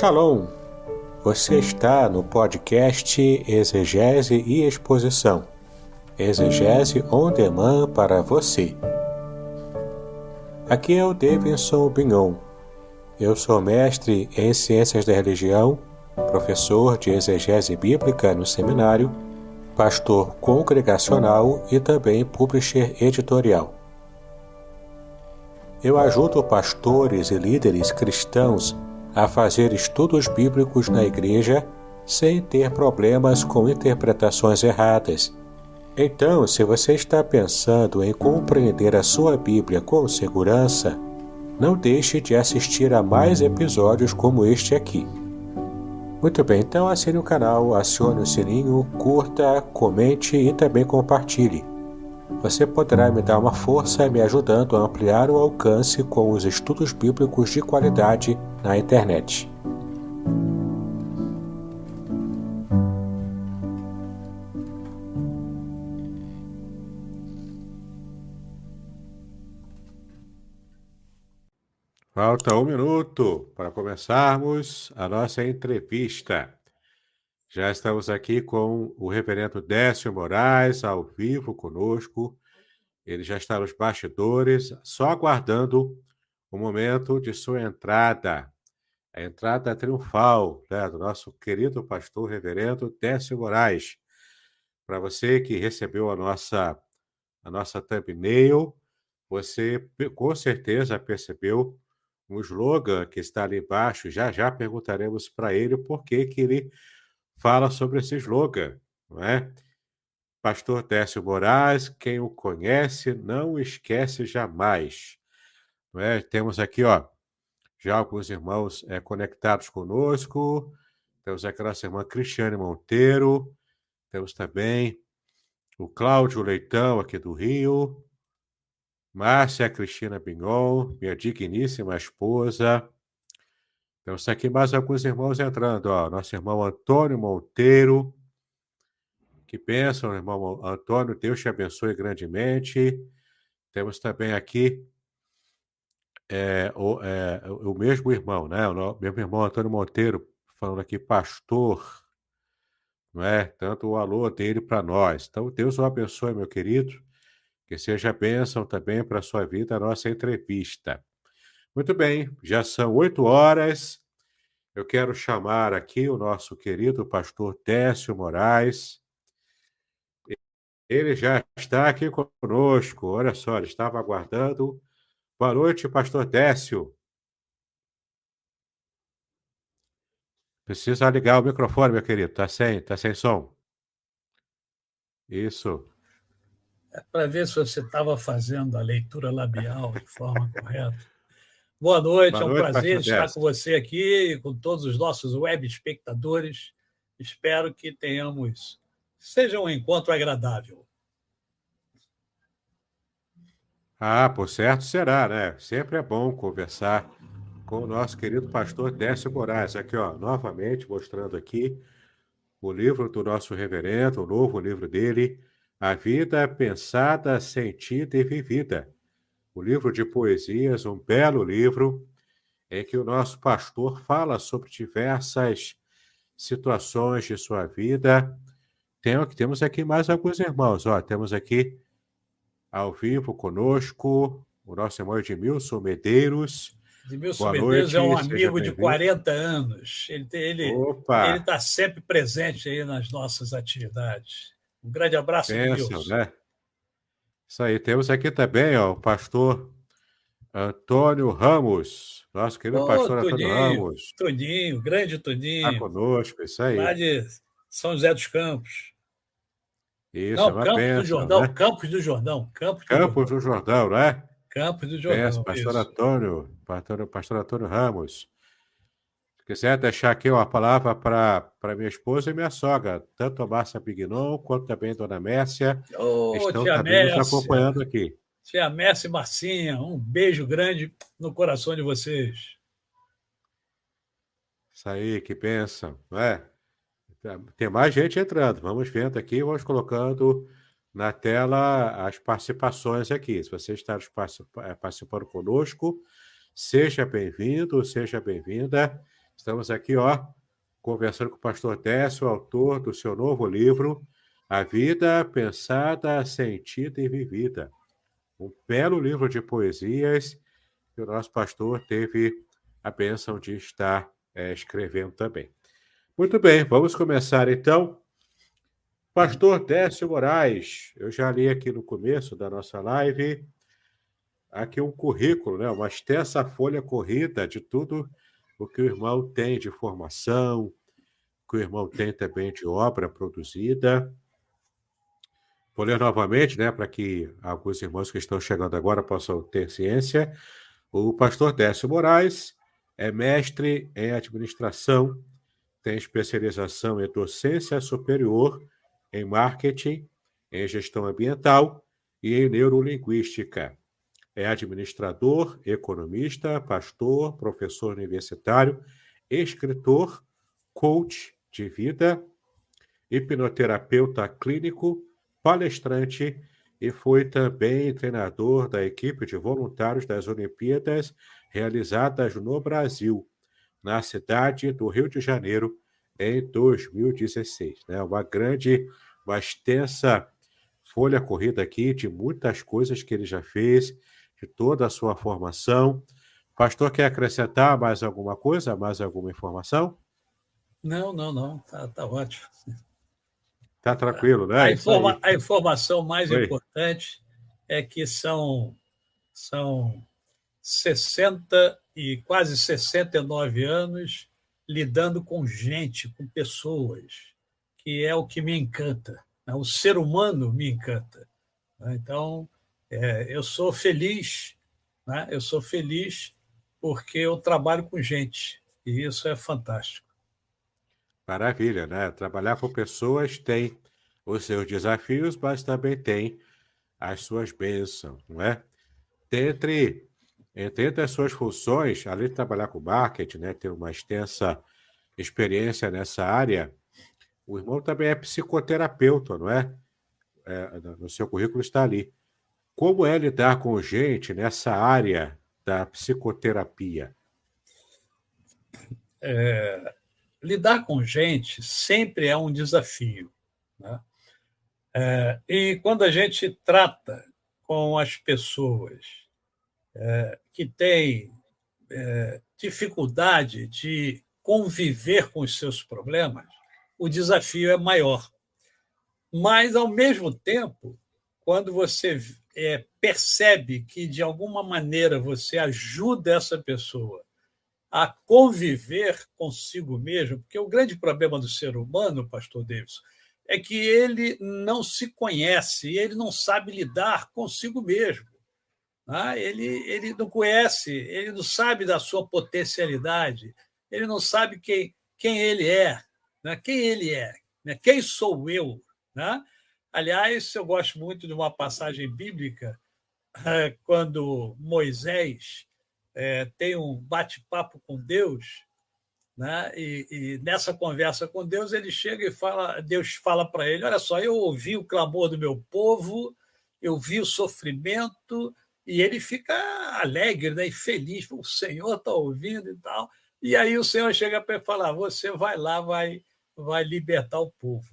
Shalom! Você está no podcast Exegese e Exposição. Exegese on demand para você. Aqui é o Davidson Bignon. Eu sou mestre em Ciências da Religião, professor de Exegese Bíblica no seminário, pastor congregacional e também publisher editorial. Eu ajudo pastores e líderes cristãos a fazer estudos bíblicos na igreja sem ter problemas com interpretações erradas. Então, se você está pensando em compreender a sua Bíblia com segurança, não deixe de assistir a mais episódios como este aqui. Muito bem, então assine o canal, acione o sininho, curta, comente e também compartilhe. Você poderá me dar uma força me ajudando a ampliar o alcance com os estudos bíblicos de qualidade na internet. Falta 1 minuto para começarmos a nossa entrevista. Já estamos aqui com o reverendo Décio Moraes, ao vivo conosco. Ele já está nos bastidores, só aguardando o momento de sua entrada. A entrada triunfal, né, do nosso querido pastor reverendo Décio Moraes. Para você que recebeu a nossa thumbnail, você com certeza percebeu um slogan que está ali embaixo. Já perguntaremos para ele por que ele fala sobre esse slogan, não é? Pastor Décio Moraes, quem o conhece não esquece jamais. Não é? Temos aqui, já alguns irmãos conectados conosco. Temos aqui a nossa irmã Cristiane Monteiro. Temos também o Cláudio Leitão, aqui do Rio. Márcia Cristina Bignon, minha digníssima esposa. Temos aqui mais alguns irmãos entrando. Nosso irmão Antônio Monteiro. Que bênção, irmão Antônio. Deus te abençoe grandemente. Temos também aqui o mesmo irmão, né? O mesmo irmão Antônio Monteiro, falando aqui, pastor, não é? Tanto o alô dele para nós. Então, Deus o abençoe, meu querido, que seja bênção também para a sua vida, a nossa entrevista. Muito bem, já são 8 horas. Eu quero chamar aqui o nosso querido pastor Décio Moraes. Ele já está aqui conosco. Olha só, ele estava aguardando. Boa noite, pastor Décio. Precisa ligar o microfone, meu querido. Tá sem som. Isso. Para ver se você estava fazendo a leitura labial de forma correta. Boa noite, é um prazer estar com você aqui e com todos os nossos web espectadores. Espero que seja um encontro agradável. Por certo será, né? Sempre é bom conversar com o nosso querido pastor Décio Moraes. Aqui, novamente mostrando aqui o livro do nosso reverendo, o novo livro dele, A Vida Pensada, Sentida e Vivida. O livro de poesias, um belo livro, em que o nosso pastor fala sobre diversas situações de sua vida. Temos aqui mais alguns irmãos. Temos aqui ao vivo conosco o nosso irmão Edmilson Medeiros. Edmilson Medeiros é um amigo de 40 anos. Ele está sempre presente aí nas nossas atividades. Um grande abraço, Edmilson. Né? Isso aí. Temos aqui também o pastor Antônio Ramos, nosso querido pastor Antônio Ramos. Toninho, grande Toninho. Está conosco, isso aí. Lá de São José dos Campos. Isso, é uma Campos bênção, do Jordão, né? Campos do Jordão. Campos do Jordão, não é? Campos do Jordão, pastor Antônio, pastor Antônio Ramos. Se quiser deixar aqui uma palavra para minha esposa e minha sogra, tanto a Márcia Bignon quanto também a dona Mércia, estão também nos acompanhando aqui. Tia Mércia e Marcinha, um beijo grande no coração de vocês. Isso aí, que bênção, não é? Tem mais gente entrando. Vamos vendo aqui, vamos colocando na tela as participações aqui. Se você está participando conosco, seja bem-vindo, seja bem-vinda. Estamos aqui, conversando com o pastor Décio, autor do seu novo livro, A Vida Pensada, Sentida e Vivida. Um belo livro de poesias que o nosso pastor teve a bênção de estar escrevendo também. Muito bem, vamos começar então. Pastor Décio Moraes, eu já li aqui no começo da nossa live, aqui um currículo, né? Uma extensa folha corrida de tudo o que o irmão tem de formação, que o irmão tem também de obra produzida. Vou ler novamente, né, para que alguns irmãos que estão chegando agora possam ter ciência. O pastor Décio Moraes é mestre em administração, tem especialização em docência superior, em marketing, em gestão ambiental e em neurolinguística. É administrador, economista, pastor, professor universitário, escritor, coach de vida, hipnoterapeuta clínico, palestrante e foi também treinador da equipe de voluntários das Olimpíadas realizadas no Brasil, na cidade do Rio de Janeiro, em 2016. Né? Uma extensa folha corrida aqui de muitas coisas que ele já fez, de toda a sua formação. Pastor, quer acrescentar mais alguma coisa, mais alguma informação? Não. Tá ótimo. Tá tranquilo, né? A informação mais importante é que são 60 e quase 69 anos lidando com gente, com pessoas, que é o que me encanta. Né? O ser humano me encanta. Né? Então, eu sou feliz, né? Eu sou feliz porque eu trabalho com gente, e isso é fantástico. Maravilha, né? Trabalhar com pessoas tem os seus desafios, mas também tem as suas bênçãos, não é? Entre as suas funções, além de trabalhar com marketing, né, ter uma extensa experiência nessa área, o irmão também é psicoterapeuta, não é? No seu currículo está ali. Como é lidar com gente nessa área da psicoterapia? Lidar com gente sempre é um desafio. Né? E quando a gente trata com as pessoas que têm dificuldade de conviver com os seus problemas, o desafio é maior. Mas, ao mesmo tempo, quando você percebe que, de alguma maneira, você ajuda essa pessoa a conviver consigo mesmo, porque o grande problema do ser humano, pastor Davidson, é que ele não se conhece, ele não sabe lidar consigo mesmo. Ele não conhece, ele não sabe da sua potencialidade, ele não sabe quem ele é, né? Quem ele é, né? Quem sou eu. Né? Aliás, eu gosto muito de uma passagem bíblica, quando Moisés tem um bate-papo com Deus, né? E nessa conversa com Deus, ele chega e fala, Deus fala para ele: olha só, eu ouvi o clamor do meu povo, eu vi o sofrimento, e ele fica alegre, né, e feliz, o Senhor está ouvindo e tal. E aí o Senhor chega para ele falar: você vai lá, vai libertar o povo.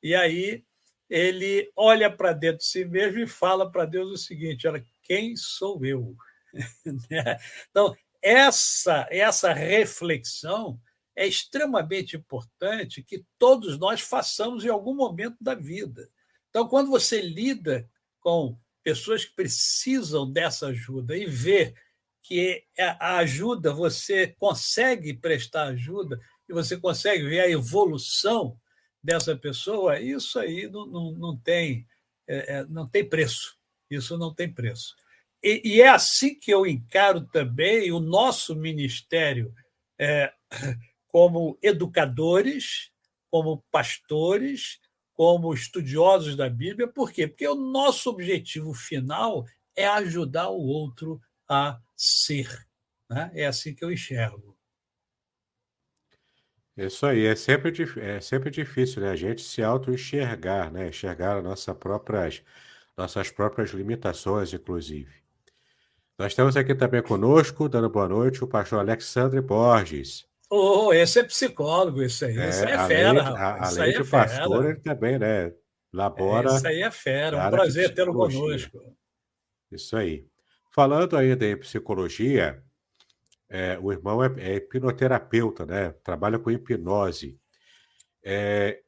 E aí ele olha para dentro de si mesmo e fala para Deus o seguinte: olha, quem sou eu? Então, essa reflexão é extremamente importante que todos nós façamos em algum momento da vida. Então, quando você lida com pessoas que precisam dessa ajuda e vê que a ajuda, você consegue prestar ajuda e você consegue ver a evolução dessa pessoa, isso aí não tem preço. Isso não tem preço. E é assim que eu encaro também o nosso ministério, como educadores, como pastores, como estudiosos da Bíblia. Por quê? Porque o nosso objetivo final é ajudar o outro a ser. Né? É assim que eu enxergo. Isso aí, é sempre difícil, né? A gente se auto-enxergar, né? Enxergar nossas próprias limitações, inclusive. Nós temos aqui também conosco, dando boa noite, o pastor Alexandre Borges. Esse é psicólogo, isso aí. Isso aí é fera, rapaz. Isso Além aí é de pastor, fera. ele também, né, Isso labora aí é fera. na Um área de prazer tê-lo psicologia. conosco. Isso aí. Falando ainda em psicologia, o irmão é hipnoterapeuta, né? Trabalha com hipnose.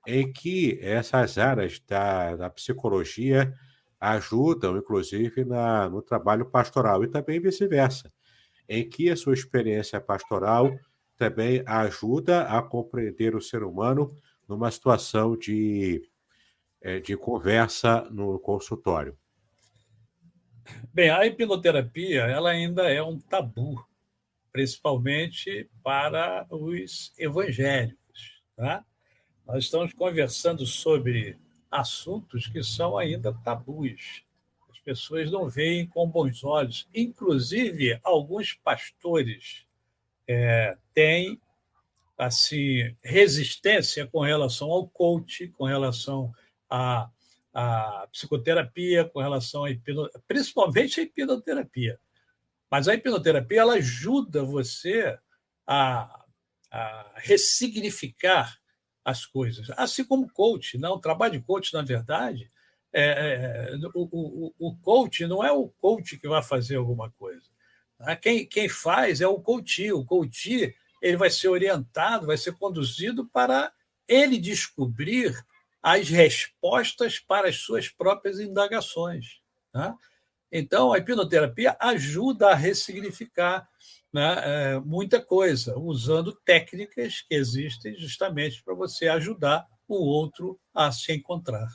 Em que essas áreas da psicologia ajudam, inclusive, no trabalho pastoral e também vice-versa, em que a sua experiência pastoral também ajuda a compreender o ser humano numa situação de conversa no consultório. Bem, a hipnoterapia ela ainda é um tabu, principalmente para os evangélicos, tá? Nós estamos conversando sobre assuntos que são ainda tabus. As pessoas não veem com bons olhos. Inclusive, alguns pastores têm assim resistência com relação ao coach, com relação à, à psicoterapia, com relação principalmente à hipnoterapia. Mas a hipnoterapia ela ajuda você a, a ressignificar as coisas, assim como o coach. Não? O trabalho de coach, na verdade, o coach não é o coach que vai fazer alguma coisa. Né? Quem faz é o coach. O coach ele vai ser orientado, vai ser conduzido para ele descobrir as respostas para as suas próprias indagações. Né? Então, a hipnoterapia ajuda a ressignificar, né, muita coisa, usando técnicas que existem justamente para você ajudar o outro a se encontrar.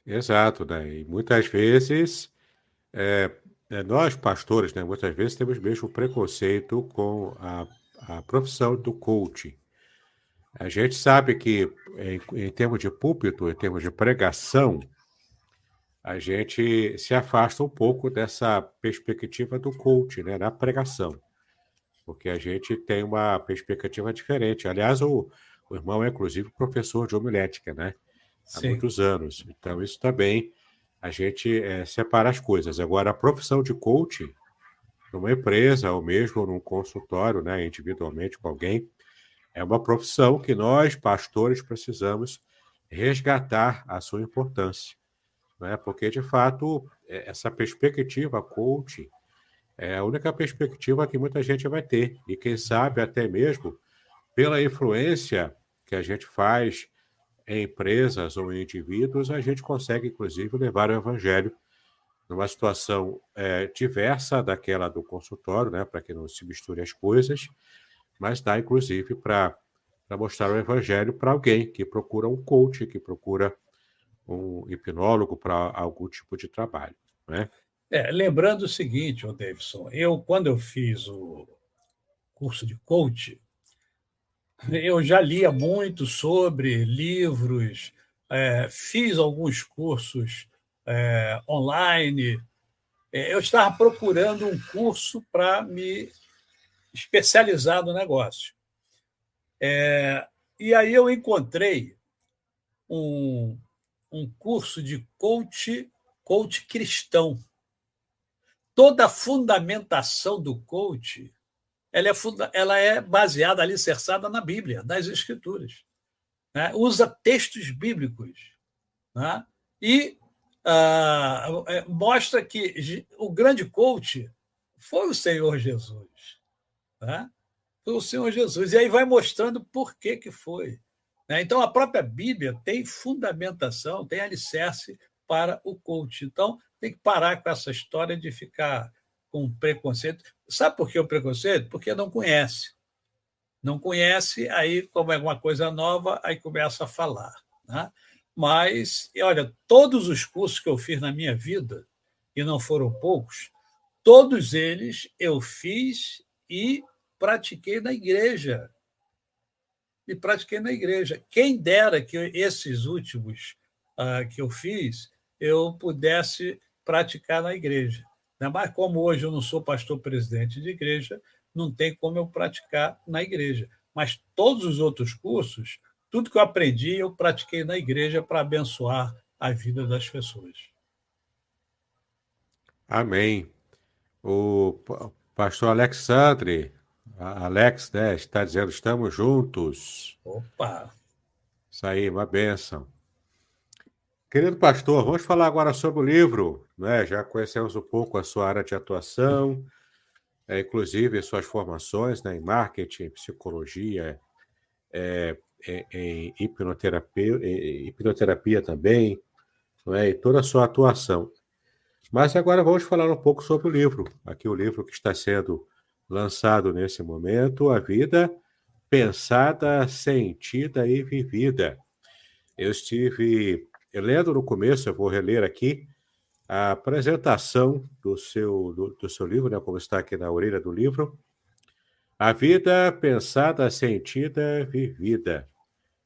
Exato, né? E muitas vezes, nós pastores, né, muitas vezes temos mesmo preconceito com a profissão do coach. A gente sabe que, em termos de púlpito, em termos de pregação, a gente se afasta um pouco dessa perspectiva do coach, né, na pregação, porque a gente tem uma perspectiva diferente. Aliás, o irmão é, inclusive, professor de homilética, né, há Sim. muitos anos. Então, isso também, a gente separa as coisas. Agora, a profissão de coach, numa empresa ou mesmo num consultório, né, individualmente com alguém, é uma profissão que nós, pastores, precisamos resgatar a sua importância, né? Porque, de fato, essa perspectiva coach é a única perspectiva que muita gente vai ter. E quem sabe até mesmo pela influência que a gente faz em empresas ou em indivíduos, a gente consegue, inclusive, levar o evangelho numa situação diversa daquela do consultório, né? Para que não se misture as coisas, mas dá, inclusive, para mostrar o evangelho para alguém que procura um coach, que procura um hipnólogo para algum tipo de trabalho, né? Lembrando o seguinte, ô Davidson, quando eu fiz o curso de coach, eu já lia muito sobre livros, fiz alguns cursos online. Eu estava procurando um curso para me especializar no negócio. E aí eu encontrei um, um curso de coach cristão. Toda a fundamentação do coach ela é baseada, alicerçada na Bíblia, nas Escrituras. Né? Usa textos bíblicos. Né? E mostra que o grande coach foi o Senhor Jesus. Né? Foi o Senhor Jesus. E aí vai mostrando por que foi. Né? Então, a própria Bíblia tem fundamentação, tem alicerce para o coach. Então, tem que parar com essa história de ficar com preconceito. Sabe por que o preconceito? Porque não conhece. Não conhece, aí, como é uma coisa nova, aí começa a falar. Né? Mas, olha, todos os cursos que eu fiz na minha vida, e não foram poucos, todos eles eu fiz e pratiquei na igreja. E pratiquei na igreja. Quem dera que esses últimos que eu fiz, eu pudesse praticar na igreja. Mas como hoje eu não sou pastor presidente de igreja, não tem como eu praticar na igreja. Mas todos os outros cursos, tudo que eu aprendi, eu pratiquei na igreja para abençoar a vida das pessoas. Amém. O pastor Alexandre, Alex, né, está dizendo, estamos juntos. Opa! Isso aí, uma bênção. Querido pastor, vamos falar agora sobre o livro, né? Já conhecemos um pouco a sua área de atuação, inclusive suas formações, né, em marketing, psicologia, em hipnoterapia também, não é? E toda a sua atuação. Mas agora vamos falar um pouco sobre o livro. Aqui o livro que está sendo lançado nesse momento, A Vida Pensada, Sentida e Vivida. Eu estive lendo no começo, eu vou reler aqui, a apresentação do seu livro, né, como está aqui na orelha do livro. A Vida Pensada, Sentida, Vivida.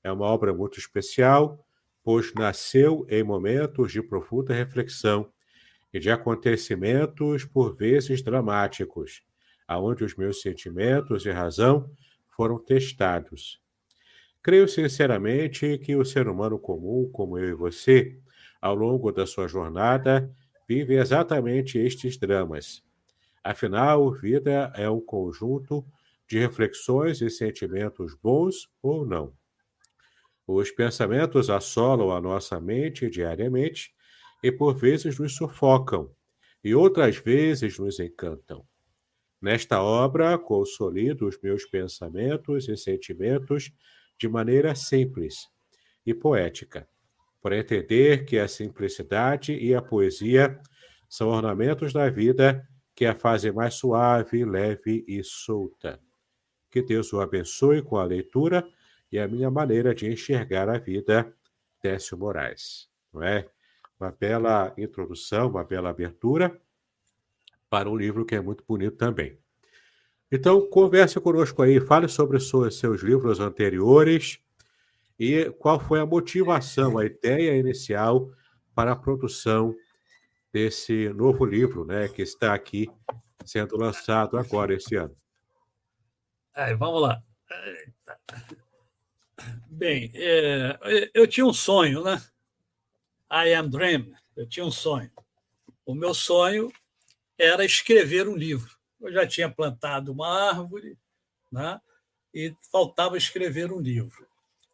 É uma obra muito especial, pois nasceu em momentos de profunda reflexão e de acontecimentos por vezes dramáticos, aonde os meus sentimentos e razão foram testados. Creio sinceramente que o ser humano comum, como eu e você, ao longo da sua jornada, vive exatamente estes dramas. Afinal, vida é um conjunto de reflexões e sentimentos bons ou não. Os pensamentos assolam a nossa mente diariamente e por vezes nos sufocam, e outras vezes nos encantam. Nesta obra, consolido os meus pensamentos e sentimentos de maneira simples e poética, por entender que a simplicidade e a poesia são ornamentos da vida que a fazem mais suave, leve e solta. Que Deus o abençoe com a leitura e a minha maneira de enxergar a vida, Décio Moraes. Não é? Uma bela introdução, uma bela abertura para um livro que é muito bonito também. Então, converse conosco aí, fale sobre os seus livros anteriores e qual foi a motivação, a ideia inicial para a produção desse novo livro, né, que está aqui sendo lançado agora esse ano. Vamos lá. Bem, eu tinha um sonho, né? I am dream. Eu tinha um sonho. O meu sonho era escrever um livro. Eu já tinha plantado uma árvore, né? E faltava escrever um livro.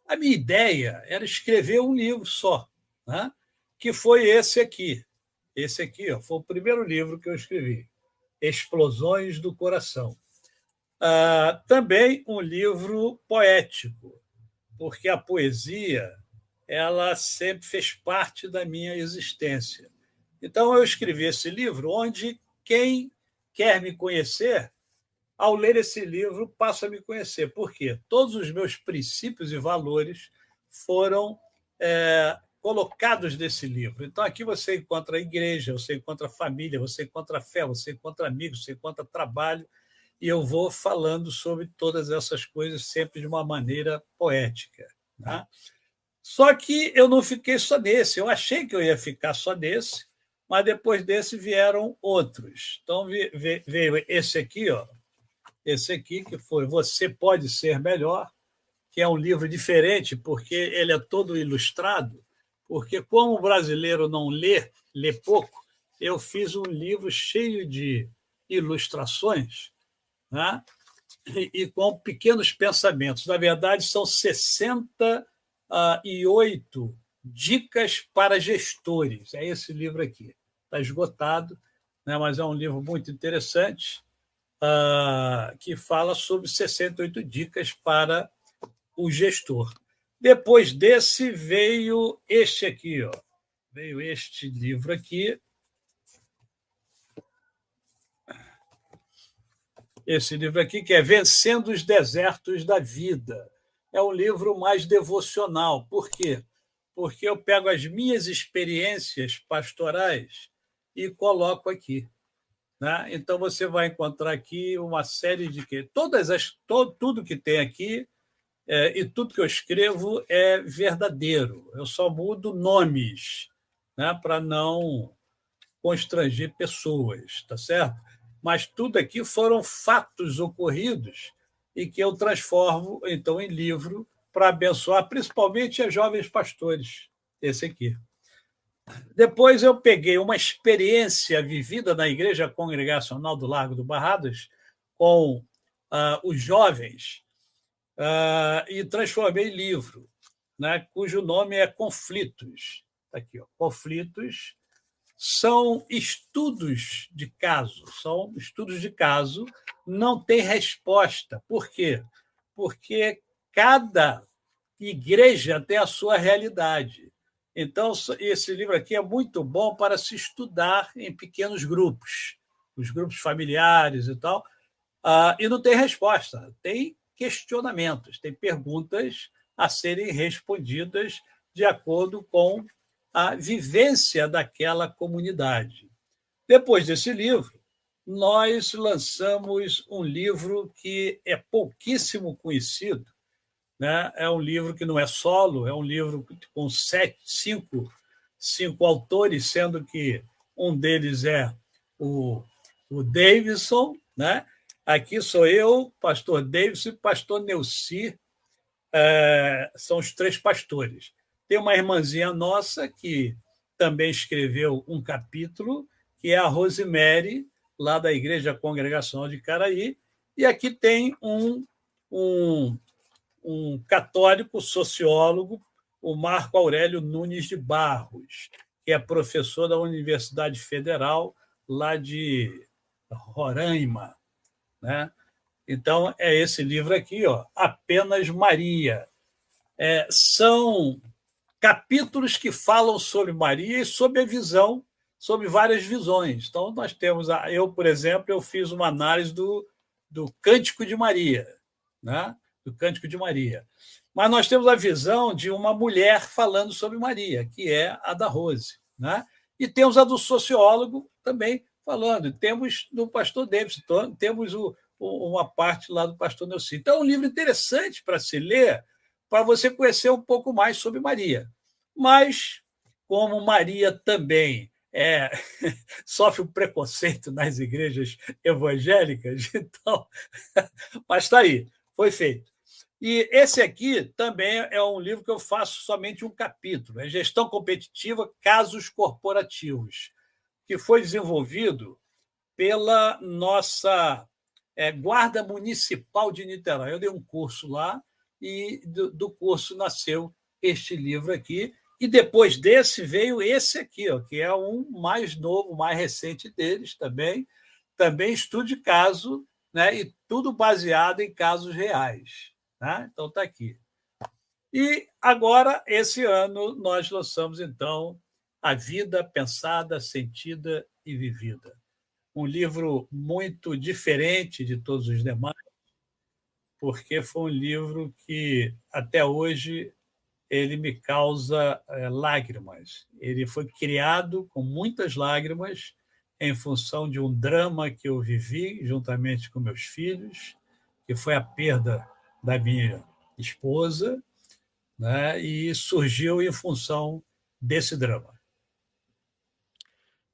A minha ideia era escrever um livro só, né? Que foi esse aqui. Esse aqui foi o primeiro livro que eu escrevi, Explosões do Coração. Também um livro poético, porque a poesia ela sempre fez parte da minha existência. Então, eu escrevi esse livro onde quem quer me conhecer, ao ler esse livro, passa a me conhecer. Por quê? Todos os meus princípios e valores foram colocados nesse livro. Então, aqui você encontra a igreja, você encontra a família, você encontra a fé, você encontra amigos, você encontra trabalho, e eu vou falando sobre todas essas coisas sempre de uma maneira poética. Tá? Só que eu não fiquei só nesse, eu achei que eu ia ficar só nesse, mas depois desse vieram outros. Então veio esse aqui, esse aqui que foi Você Pode Ser Melhor, que é um livro diferente, porque ele é todo ilustrado, porque como o brasileiro não lê pouco, eu fiz um livro cheio de ilustrações, né? E com pequenos pensamentos. Na verdade, são 68 dicas para gestores. É esse livro aqui. Está esgotado, né? Mas é um livro muito interessante, que fala sobre 68 dicas para o gestor. Depois desse veio este aqui, veio este livro aqui. Esse livro aqui, que é Vencendo os Desertos da Vida. É um livro mais devocional. Por quê? Porque eu pego as minhas experiências pastorais e coloco aqui. Né? Então, você vai encontrar aqui uma série de... Tudo que tem aqui e tudo que eu escrevo é verdadeiro. Eu só mudo nomes, né? Para não constranger pessoas, tá certo? Mas tudo aqui foram fatos ocorridos e que eu transformo, então, em livro para abençoar, principalmente as jovens pastores, esse aqui. Depois eu peguei uma experiência vivida na Igreja Congregacional do Largo do Barradas com os jovens e transformei em livro, né, cujo nome é Conflitos. Está aqui, ó, Conflitos. São estudos de caso, não tem resposta. Por quê? Porque cada igreja tem a sua realidade. Então, esse livro aqui é muito bom para se estudar em pequenos grupos, os grupos familiares e tal, e não tem resposta, tem questionamentos, tem perguntas a serem respondidas de acordo com a vivência daquela comunidade. Depois desse livro, nós lançamos um livro que é pouquíssimo conhecido, né? É um livro que não é solo, é um livro com cinco autores, sendo que um deles é o Davidson, né? Aqui sou eu, pastor Davidson e pastor Neuci, são os 3 pastores. Tem uma irmãzinha nossa que também escreveu um capítulo, que é a Rosemary, lá da Igreja Congregacional de Caraí, e aqui tem um católico sociólogo, o Marco Aurélio Nunes de Barros, que é professor da Universidade Federal lá de Roraima, né? Então, é esse livro aqui, ó, Apenas Maria. São capítulos que falam sobre Maria e sobre a visão, sobre várias visões. Então, nós temos, eu, por exemplo, eu fiz uma análise do Cântico de Maria, né? Do Cântico de Maria. Mas nós temos a visão de uma mulher falando sobre Maria, que é a da Rose, né? E temos a do sociólogo também falando. Temos do pastor Davis, temos uma parte lá do pastor Nelson. Então, é um livro interessante para se ler, para você conhecer um pouco mais sobre Maria. Mas, como Maria também sofre o preconceito nas igrejas evangélicas, então, mas está aí, foi feito. E esse aqui também é um livro que eu faço somente um capítulo, é Gestão Competitiva, Casos Corporativos, que foi desenvolvido pela nossa Guarda Municipal de Niterói. Eu dei um curso lá e do curso nasceu este livro aqui. E depois desse veio esse aqui, ó, que é um mais novo, mais recente deles também estudo de caso, né, e tudo baseado em casos reais. Né? Então está aqui. E agora, esse ano, nós lançamos, então, A Vida Pensada, Sentida e Vivida. Um livro muito diferente de todos os demais, porque foi um livro que, até hoje, ele me causa lágrimas. Ele foi criado com muitas lágrimas em função de um drama que eu vivi juntamente com meus filhos, que foi a perda da minha esposa, né? E surgiu em função desse drama.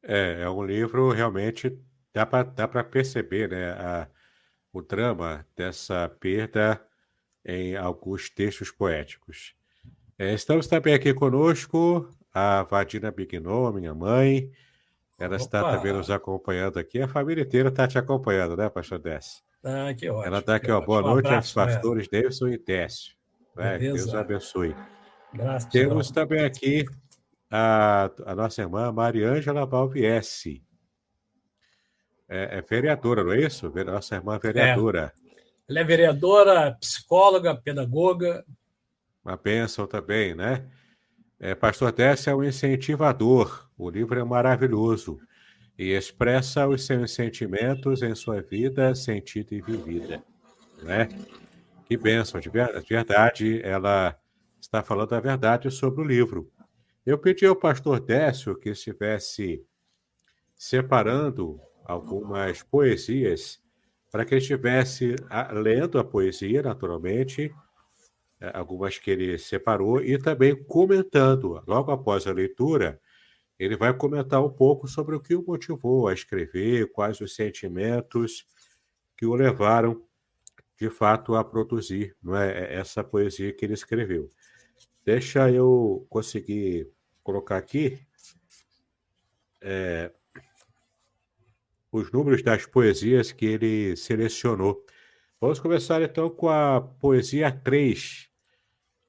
É um livro realmente dá para perceber, né, o drama dessa perda em alguns textos poéticos. Estamos também aqui conosco a Vadina Bignon, minha mãe. Ela está também nos acompanhando aqui. A família inteira está te acompanhando, né, pastor Décio? Que ótimo. Ela está aqui, ó. Boa noite aos pastores Davidson e Décio. Deus abençoe. Graças. Temos também aqui a nossa irmã Mariângela Valviesse. É vereadora, não é isso? Nossa irmã vereadora. Ela é vereadora, psicóloga, pedagoga. Uma bênção também, né? Pastor Décio é um incentivador. O livro é maravilhoso e expressa os seus sentimentos em sua vida sentida e vivida, né? Que bênção, de verdade, ela está falando a verdade sobre o livro. Eu pedi ao pastor Décio que estivesse separando algumas poesias para que ele estivesse lendo a poesia, naturalmente, algumas que ele separou, e também comentando. Logo após a leitura, ele vai comentar um pouco sobre o que o motivou a escrever, quais os sentimentos que o levaram, de fato, a produzir, não é, essa poesia que ele escreveu. Deixa eu conseguir colocar aqui os números das poesias que ele selecionou Vamos começar então com a poesia 3.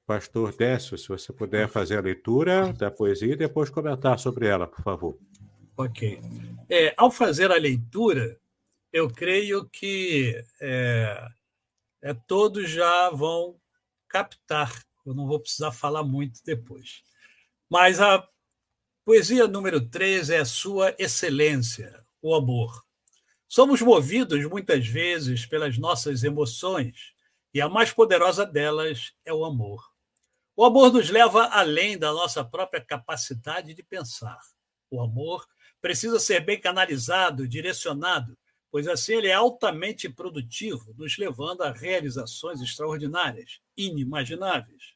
Pastor Décio, se você puder fazer a leitura da poesia e depois comentar sobre ela, por favor. Ok. Ao fazer a leitura, eu creio que todos já vão captar. Eu não vou precisar falar muito depois. Mas a poesia número 3 é a sua excelência, o amor. Somos movidos muitas vezes pelas nossas emoções, e a mais poderosa delas é o amor. O amor nos leva além da nossa própria capacidade de pensar. O amor precisa ser bem canalizado, direcionado, pois assim ele é altamente produtivo, nos levando a realizações extraordinárias, inimagináveis.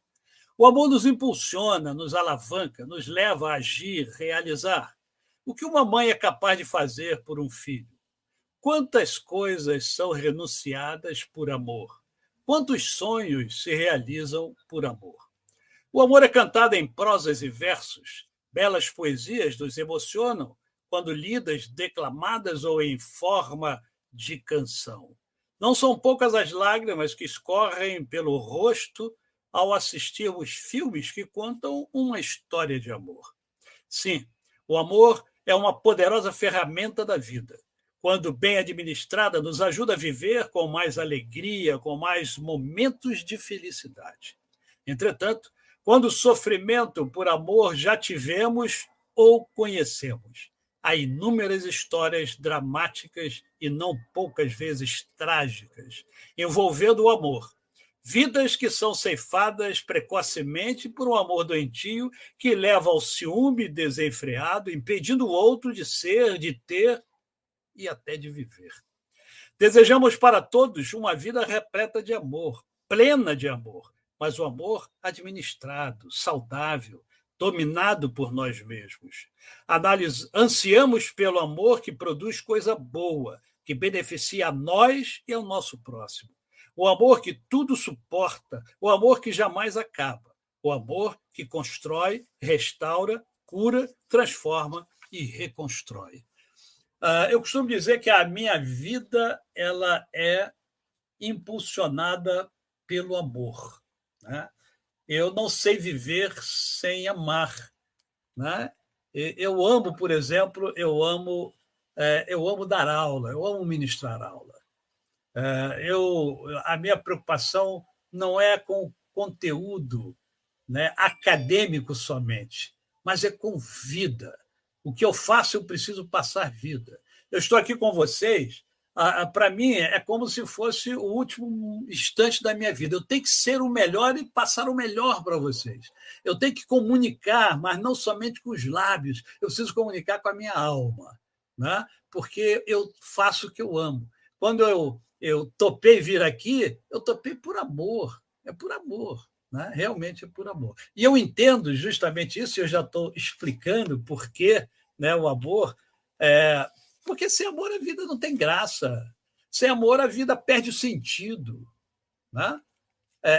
O amor nos impulsiona, nos alavanca, nos leva a agir, realizar. O que uma mãe é capaz de fazer por um filho? Quantas coisas são renunciadas por amor? Quantos sonhos se realizam por amor? O amor é cantado em prosas e versos. Belas poesias nos emocionam quando lidas, declamadas ou em forma de canção. Não são poucas as lágrimas que escorrem pelo rosto ao assistirmos filmes que contam uma história de amor. Sim, o amor é uma poderosa ferramenta da vida. Quando bem administrada, nos ajuda a viver com mais alegria, com mais momentos de felicidade. Entretanto, quando sofrimento por amor já tivemos ou conhecemos, há inúmeras histórias dramáticas e não poucas vezes trágicas envolvendo o amor. Vidas que são ceifadas precocemente por um amor doentio que leva ao ciúme desenfreado, impedindo o outro de ser, de ter e até de viver. Desejamos para todos uma vida repleta de amor, plena de amor, mas o amor administrado, saudável, dominado por nós mesmos. Ansiamos pelo amor que produz coisa boa, que beneficia a nós e ao nosso próximo. O amor que tudo suporta, o amor que jamais acaba, o amor que constrói, restaura, cura, transforma e reconstrói. Eu costumo dizer que a minha vida ela é impulsionada pelo amor. Né? Eu não sei viver sem amar. Né? Eu amo, por exemplo, eu amo dar aula, eu amo ministrar aula. A minha preocupação não é com o conteúdo, né, acadêmico somente, mas é com vida. O que eu faço, eu preciso passar vida. Eu estou aqui com vocês, para mim, é como se fosse o último instante da minha vida. Eu tenho que ser o melhor e passar o melhor para vocês. Eu tenho que comunicar, mas não somente com os lábios, eu preciso comunicar com a minha alma, né? Porque eu faço o que eu amo. Quando eu topei vir aqui, eu topei por amor, é por amor. Né? Realmente é por amor. E eu entendo justamente isso, eu já estou explicando por que, né, o amor. Porque sem amor a vida não tem graça. Sem amor a vida perde o sentido. Né?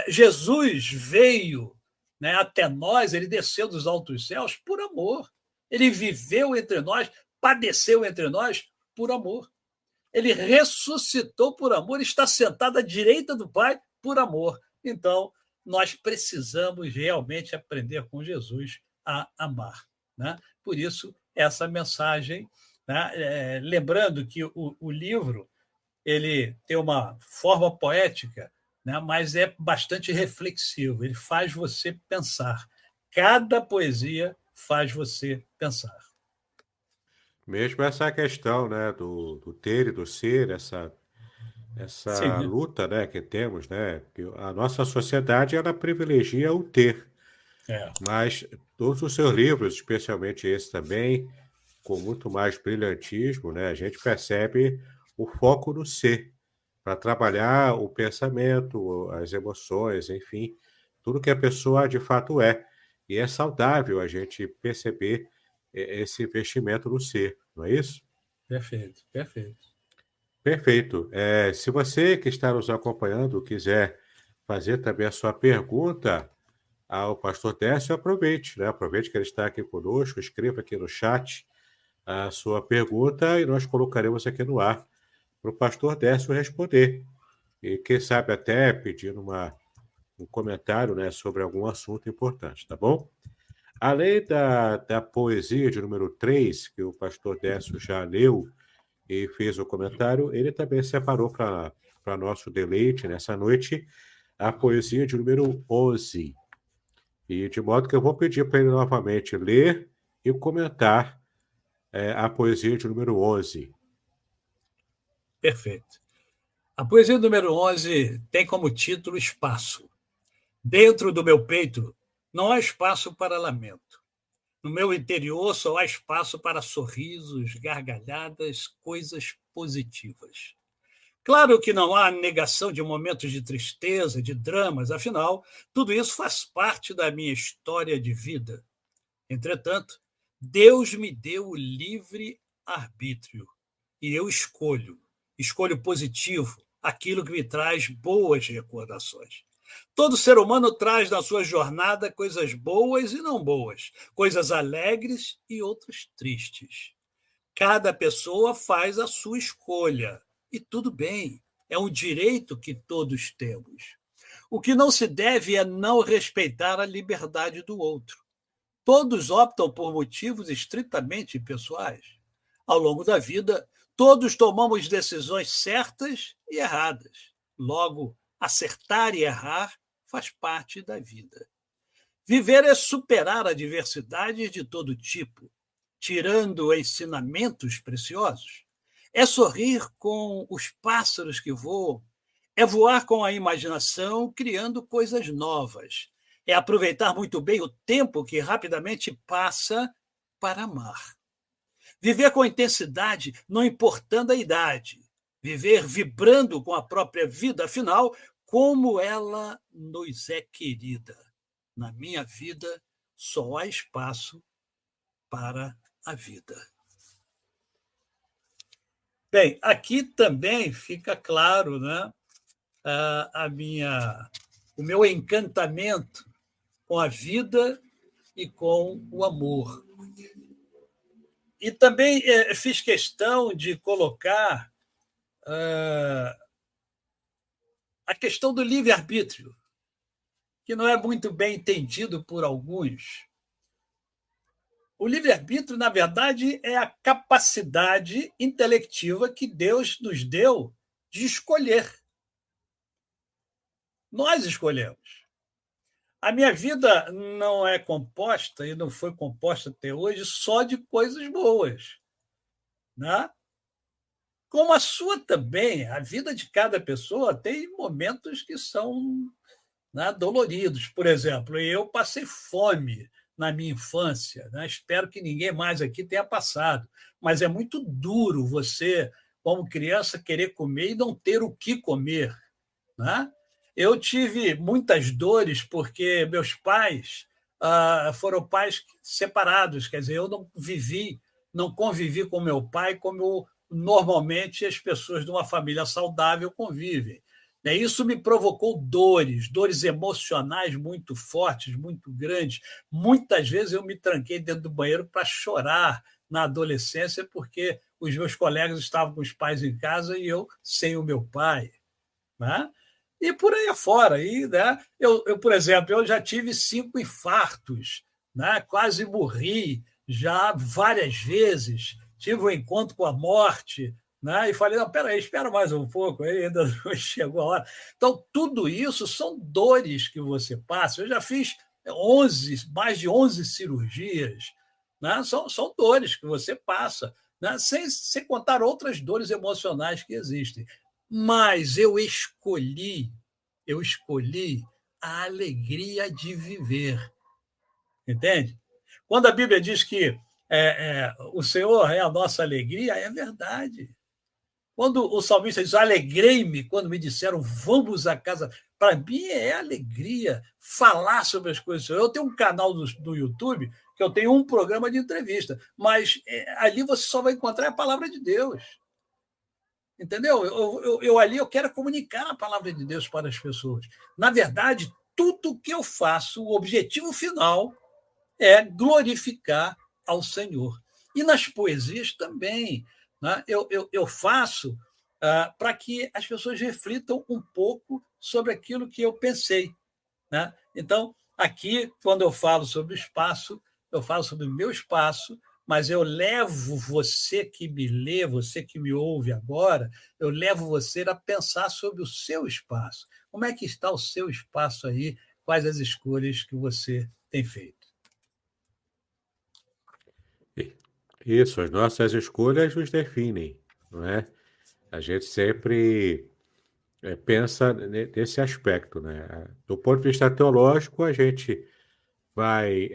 Jesus veio, né, até nós, ele desceu dos altos céus por amor. Ele viveu entre nós, padeceu entre nós por amor. Ele ressuscitou por amor, está sentado à direita do Pai por amor. Então, nós precisamos realmente aprender com Jesus a amar. Né? Por isso, essa mensagem, né? Lembrando que o livro ele tem uma forma poética, né? Mas é bastante reflexivo, ele faz você pensar. Cada poesia faz você pensar. Mesmo essa questão, né, do ter e do ser, essa Sim, né? luta, né, que temos, né, que a nossa sociedade ela privilegia o ter, mas todos os seus livros, especialmente esse também, com muito mais brilhantismo, né, a gente percebe o foco no ser, para trabalhar o pensamento, as emoções, enfim, tudo que a pessoa de fato é. E é saudável a gente perceber esse investimento no ser, não é isso? Perfeito, perfeito. Perfeito. Se você que está nos acompanhando quiser fazer também a sua pergunta ao pastor Décio, aproveite, né? Aproveite que ele está aqui conosco, escreva aqui no chat a sua pergunta e nós colocaremos aqui no ar para o pastor Décio responder. e quem sabe até pedir um comentário, né, sobre algum assunto importante, tá bom? Além da poesia de número 3, que o pastor Décio já leu e fez o comentário, ele também separou para nosso deleite nessa noite a poesia de número 11. E de modo que eu vou pedir para ele novamente ler e comentar a poesia de número 11. Perfeito. A poesia número 11 tem como título Espaço. Dentro do meu peito não há espaço para lamento. No meu interior só há espaço para sorrisos, gargalhadas, coisas positivas. Claro que não há negação de momentos de tristeza, de dramas, afinal, tudo isso faz parte da minha história de vida. Entretanto, Deus me deu o livre arbítrio e eu escolho positivo, aquilo que me traz boas recordações. Todo ser humano traz na sua jornada coisas boas e não boas, coisas alegres e outras tristes. Cada pessoa faz a sua escolha e tudo bem, é um direito que todos temos. O que não se deve é não respeitar a liberdade do outro. Todos optam por motivos estritamente pessoais. Ao longo da vida, todos tomamos decisões certas e erradas. Logo, acertar e errar faz parte da vida. Viver é superar adversidades de todo tipo, tirando ensinamentos preciosos. É sorrir com os pássaros que voam, é voar com a imaginação, criando coisas novas. É aproveitar muito bem o tempo que rapidamente passa para amar. Viver com intensidade, não importando a idade. Viver vibrando com a própria vida, afinal, como ela nos é querida. Na minha vida, só há espaço para a vida. Bem, aqui também fica claro, né, o meu encantamento com a vida e com o amor. E também fiz questão de colocar a questão do livre-arbítrio, que não é muito bem entendido por alguns. O livre-arbítrio, na verdade, é a capacidade intelectiva que Deus nos deu de escolher. Nós escolhemos. A minha vida não é composta, e não foi composta até hoje, só de coisas boas. Né? Como a sua também, a vida de cada pessoa tem momentos que são, né, doloridos. Por exemplo, eu passei fome na minha infância, né? Espero que ninguém mais aqui tenha passado, mas é muito duro você, como criança, querer comer e não ter o que comer. Né? Eu tive muitas dores porque meus pais foram pais separados, quer dizer, eu não convivi com meu pai como normalmente as pessoas de uma família saudável convivem. Isso me provocou dores emocionais muito fortes, muito grandes. Muitas vezes eu me tranquei dentro do banheiro para chorar na adolescência, porque os meus colegas estavam com os pais em casa e eu sem o meu pai. Né? E por aí afora. Né, por exemplo, eu já tive 5 infartos, né, quase morri já várias vezes, tive um encontro com a morte, né, e falei, não, peraí, espera mais um pouco, ainda não chegou a hora. Então, tudo isso são dores que você passa. Eu já fiz mais de 11 cirurgias, né, são dores que você passa, né, sem contar outras dores emocionais que existem. Mas eu escolhi a alegria de viver. Entende? Quando a Bíblia diz que o Senhor é a nossa alegria, é verdade. Quando o salmista diz, alegrei-me quando me disseram, vamos à casa. Para mim é alegria falar sobre as coisas do Senhor. Eu tenho um canal do YouTube que eu tenho um programa de entrevista, mas ali você só vai encontrar a palavra de Deus. Entendeu? Eu ali eu quero comunicar a palavra de Deus para as pessoas. Na verdade, tudo que eu faço, o objetivo final é glorificar ao Senhor. E nas poesias também. Né? Eu faço para que as pessoas reflitam um pouco sobre aquilo que eu pensei, né? Então, aqui, quando eu falo sobre o espaço, eu falo sobre o meu espaço, mas eu levo você que me lê, você que me ouve agora, eu levo você a pensar sobre o seu espaço. Como é que está o seu espaço aí? Quais as escolhas que você tem feito? Isso, as nossas escolhas nos definem, não é? A gente sempre pensa nesse aspecto, né? Do ponto de vista teológico, a gente vai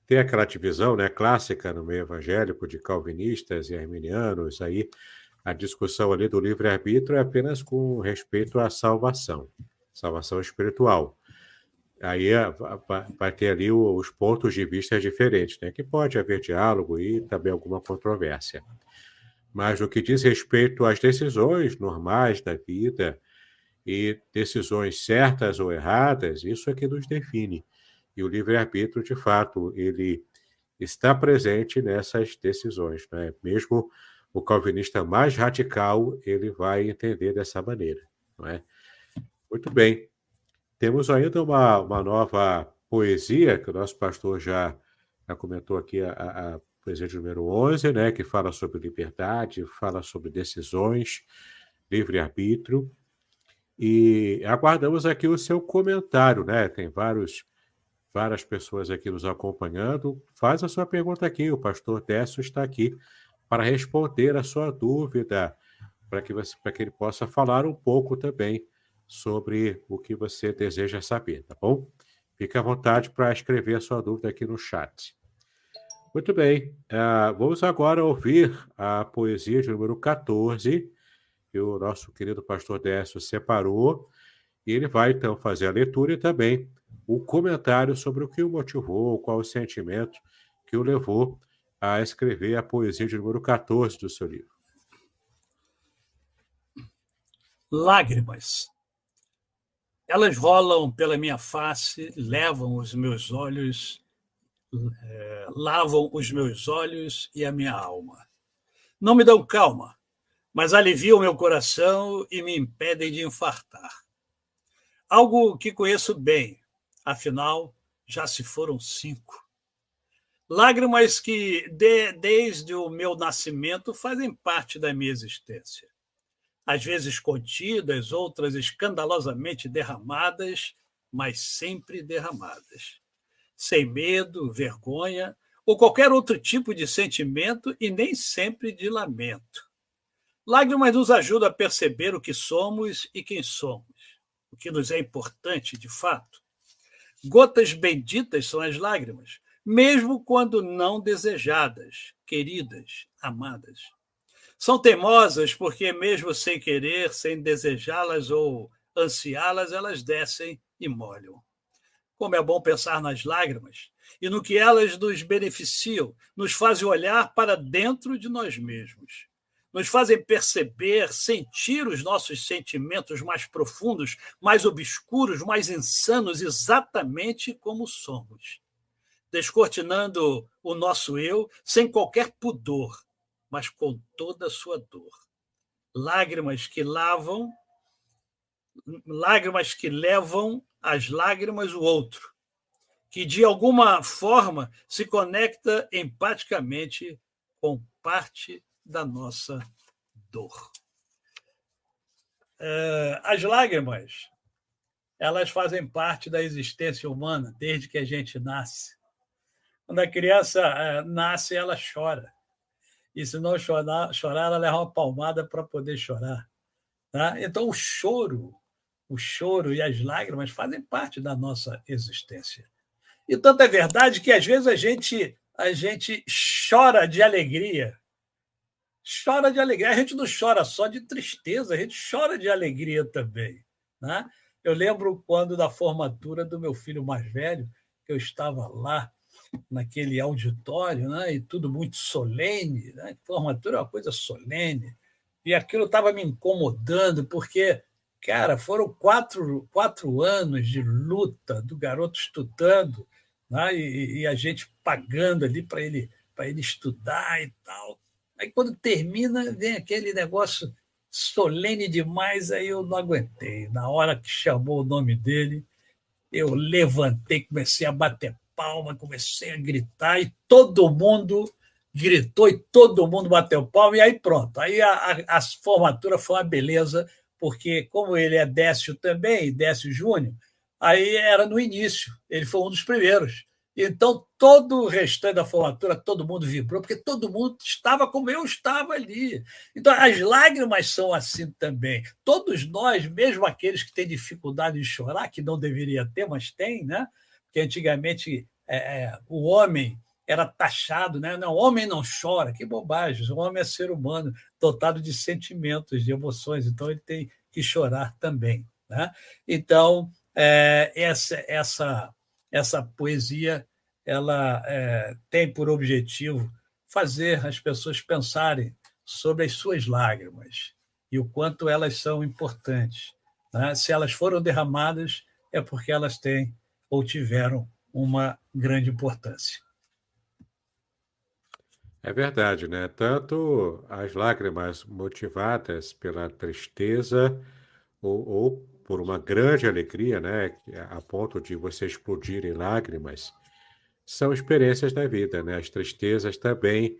ter aquela divisão, né, clássica no meio evangélico de calvinistas e arminianos. Aí a discussão ali do livre-arbítrio é apenas com respeito à salvação espiritual. Aí vai ter ali os pontos de vista diferentes, né? Que pode haver diálogo e também alguma controvérsia. Mas no que diz respeito às decisões normais da vida e decisões certas ou erradas, isso é que nos define. E o livre-arbítrio, de fato, ele está presente nessas decisões, né? Mesmo o calvinista mais radical, ele vai entender dessa maneira, não é? Muito bem. Temos ainda uma nova poesia, que o nosso pastor já comentou aqui, a poesia de número 11, né, que fala sobre liberdade, fala sobre decisões, livre-arbítrio, e aguardamos aqui o seu comentário, né? Tem várias pessoas aqui nos acompanhando. Faz a sua pergunta aqui, o pastor Décio está aqui para responder a sua dúvida, para que ele possa falar um pouco também sobre o que você deseja saber, tá bom? Fique à vontade para escrever a sua dúvida aqui no chat. Muito bem, vamos agora ouvir a poesia de número 14, que o nosso querido pastor Décio separou, e ele vai, então, fazer a leitura e também o comentário sobre o que o motivou, qual o sentimento que o levou a escrever a poesia de número 14 do seu livro. Lágrimas. Elas rolam pela minha face, levam os meus olhos, lavam os meus olhos e a minha alma. Não me dão calma, mas aliviam meu coração e me impedem de infartar. Algo que conheço bem, afinal, já se foram 5. Lágrimas que, desde o meu nascimento, fazem parte da minha existência. Às vezes contidas, outras escandalosamente derramadas, mas sempre derramadas. Sem medo, vergonha ou qualquer outro tipo de sentimento e nem sempre de lamento. Lágrimas nos ajudam a perceber o que somos e quem somos, o que nos é importante de fato. Gotas benditas são as lágrimas, mesmo quando não desejadas, queridas, amadas. São teimosas porque, mesmo sem querer, sem desejá-las ou ansiá-las, elas descem e molham. Como é bom pensar nas lágrimas e no que elas nos beneficiam, nos fazem olhar para dentro de nós mesmos. Nos fazem perceber, sentir os nossos sentimentos mais profundos, mais obscuros, mais insanos, exatamente como somos. Descortinando o nosso eu sem qualquer pudor, mas com toda a sua dor. Lágrimas que lavam, lágrimas que levam as lágrimas do outro, que de alguma forma se conecta empaticamente com parte da nossa dor. As lágrimas, elas fazem parte da existência humana desde que a gente nasce. Quando a criança nasce, ela chora. E se não chorar, ela leva uma palmada para poder chorar. Tá? Então, o choro e as lágrimas fazem parte da nossa existência. E tanto é verdade que, às vezes, a gente chora de alegria. Chora de alegria. A gente não chora só de tristeza, a gente chora de alegria também. Né? Eu lembro quando da formatura do meu filho mais velho, que eu estava lá naquele auditório, né? E tudo muito solene. Né? Formatura é uma coisa solene. E aquilo estava me incomodando, porque, cara, foram quatro anos de luta do garoto estudando, né? E a gente pagando ali para ele estudar e tal. Aí, quando termina, vem aquele negócio solene demais, aí eu não aguentei. Na hora que chamou o nome dele, eu levantei, comecei a bater palma, comecei a gritar, e todo mundo gritou e todo mundo bateu palma, e aí pronto. Aí a formatura foi uma beleza, porque como ele é Décio também, Décio Júnior, aí era no início, ele foi um dos primeiros. Então, todo o restante da formatura, todo mundo vibrou, porque todo mundo estava como eu estava ali. Então, as lágrimas são assim também. Todos nós, mesmo aqueles que têm dificuldade de chorar, que não deveria ter, mas tem, né? Porque antigamente o homem era taxado, né? Não, o homem não chora, que bobagem. O homem é ser humano, dotado de sentimentos, de emoções, então ele tem que chorar também, né? Então, essa poesia ela tem por objetivo fazer as pessoas pensarem sobre as suas lágrimas e o quanto elas são importantes, né? Se elas foram derramadas, é porque elas têm ou tiveram uma grande importância. É verdade, né? Tanto as lágrimas motivadas pela tristeza ou por uma grande alegria, né? A ponto de você explodir em lágrimas, são experiências da vida, né? As tristezas também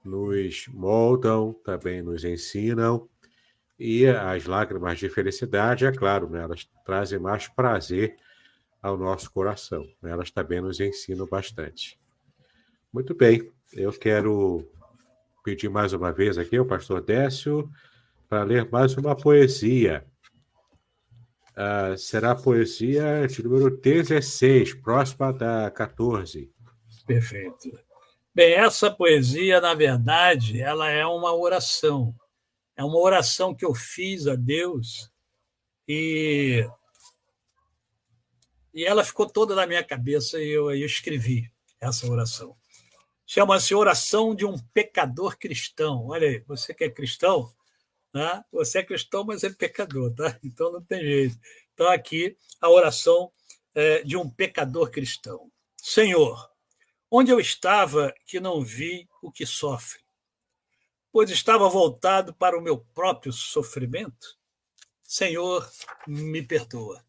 nos moldam, também nos ensinam, e as lágrimas de felicidade, é claro, né? Elas trazem mais prazer ao nosso coração, né? Elas também nos ensinam bastante. Muito bem, eu quero pedir mais uma vez aqui ao pastor Décio para ler mais uma poesia. Será a poesia de número 16, próxima da 14. Perfeito. Bem, essa poesia, na verdade, ela é uma oração. É uma oração que eu fiz a Deus e ela ficou toda na minha cabeça e eu escrevi essa oração. Chama-se Oração de um Pecador Cristão. Olha aí, você que é cristão, né? Você é cristão, mas é pecador, tá? Então não tem jeito. Então aqui a oração de um pecador cristão. Senhor, onde eu estava que não vi o que sofre? Pois estava voltado para o meu próprio sofrimento? Senhor, me perdoa.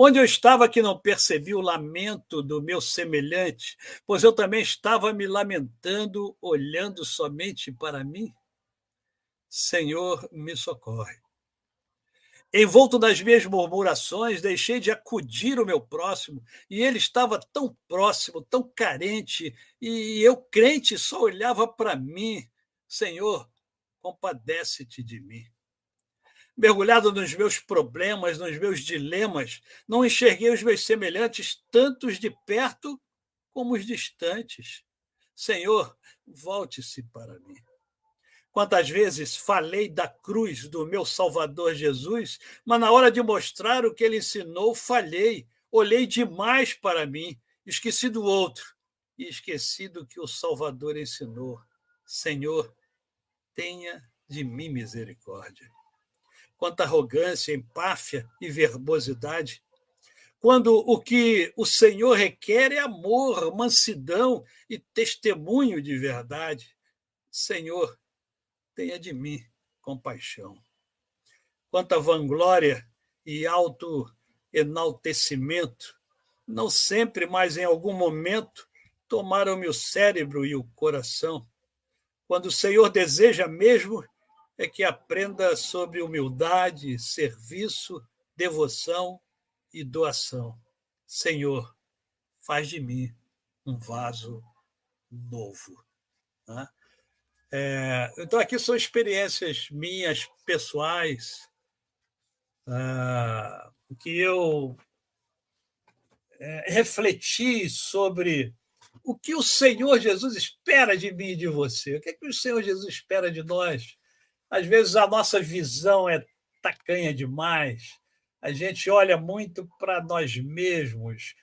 Onde eu estava que não percebi o lamento do meu semelhante, pois eu também estava me lamentando, olhando somente para mim? Senhor, me socorre. Envolto nas minhas murmurações, deixei de acudir o meu próximo, e ele estava tão próximo, tão carente, e eu, crente, só olhava para mim. Senhor, compadece-te de mim. Mergulhado nos meus problemas, nos meus dilemas, não enxerguei os meus semelhantes, tanto os de perto como os distantes. Senhor, volte-se para mim. Quantas vezes falei da cruz do meu Salvador Jesus, mas na hora de mostrar o que ele ensinou, falhei, olhei demais para mim, esqueci do outro e esqueci do que o Salvador ensinou. Senhor, tenha de mim misericórdia. Quanta arrogância, empáfia e verbosidade. Quando o que o Senhor requer é amor, mansidão e testemunho de verdade. Senhor, tenha de mim compaixão. Quanta vanglória e autoenaltecimento. Não sempre, mas em algum momento, tomaram-me o cérebro e o coração. Quando o Senhor deseja mesmo é que aprenda sobre humildade, serviço, devoção e doação. Senhor, faz de mim um vaso novo. Né? Então, aqui são experiências minhas, pessoais, que eu refleti sobre o que o Senhor Jesus espera de mim e de você. O que é que o Senhor Jesus espera de nós? Às vezes a nossa visão é tacanha demais, a gente olha muito para nós mesmos,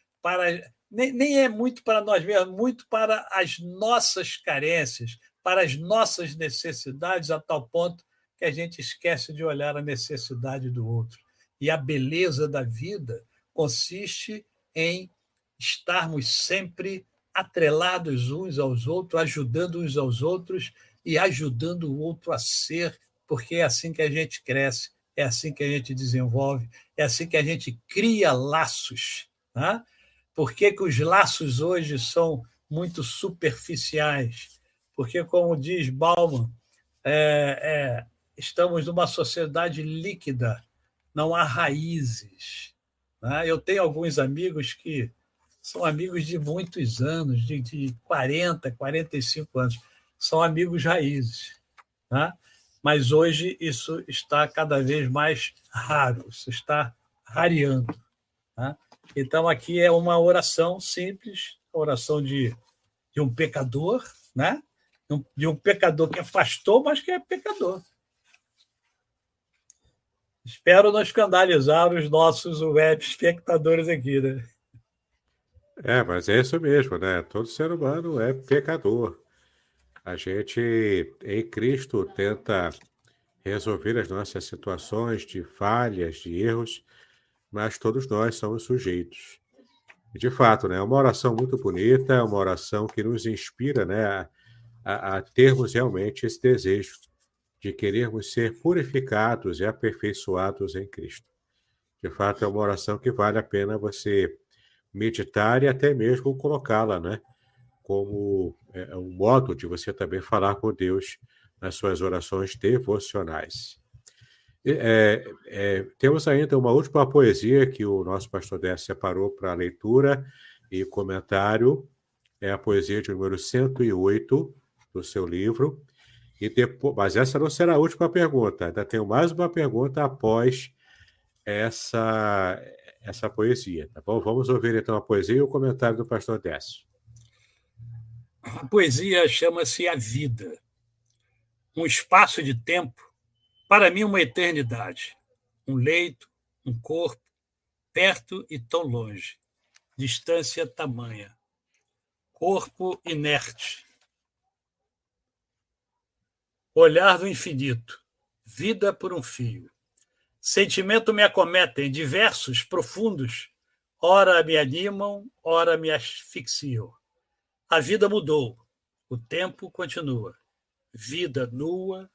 nem é muito para nós mesmos, muito para as nossas carências, para as nossas necessidades, a tal ponto que a gente esquece de olhar a necessidade do outro. E a beleza da vida consiste em estarmos sempre atrelados uns aos outros, ajudando uns aos outros e ajudando o outro a ser porque é assim que a gente cresce, é assim que a gente desenvolve, é assim que a gente cria laços. Né? Por que os laços hoje são muito superficiais? Porque, como diz Bauman, estamos numa sociedade líquida, não há raízes. Né? Eu tenho alguns amigos que são amigos de muitos anos, de 40, 45 anos, são amigos raízes. Né? Mas hoje isso está cada vez mais raro, isso está rareando. Né? Então, aqui é uma oração simples, a oração de um pecador, né? De um pecador que é pastor, mas que é pecador. Espero não escandalizar os nossos web espectadores aqui, né? Mas é isso mesmo, né? Todo ser humano é pecador. A gente, em Cristo, tenta resolver as nossas situações de falhas, de erros, mas todos nós somos sujeitos. E, de fato, né, é uma oração muito bonita, é uma oração que nos inspira, né, a termos realmente esse desejo de querermos ser purificados e aperfeiçoados em Cristo. De fato, é uma oração que vale a pena você meditar e até mesmo colocá-la, né, como um modo de você também falar com Deus nas suas orações devocionais. Temos ainda uma última poesia que o nosso pastor Décio separou para leitura e comentário. É a poesia de número 108 do seu livro. Mas essa não será a última pergunta. Ainda tenho mais uma pergunta após essa poesia. Tá bom? Vamos ouvir então a poesia e o comentário do pastor Décio. A poesia chama-se A Vida. Um espaço de tempo, para mim uma eternidade. Um leito, um corpo, perto e tão longe. Distância tamanha. Corpo inerte. Olhar do infinito. Vida por um fio. Sentimento me acometem, diversos, profundos. Ora me animam, ora me asfixiam. A vida mudou. O tempo continua. Vida nua,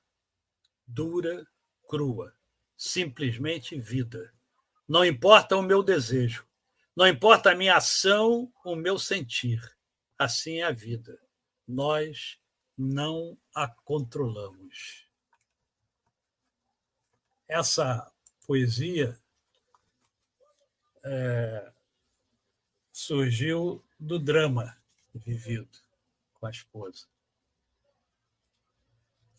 dura, crua. Simplesmente vida. Não importa o meu desejo. Não importa a minha ação, o meu sentir. Assim é a vida. Nós não a controlamos. Essa poesia surgiu do drama vivido com a esposa.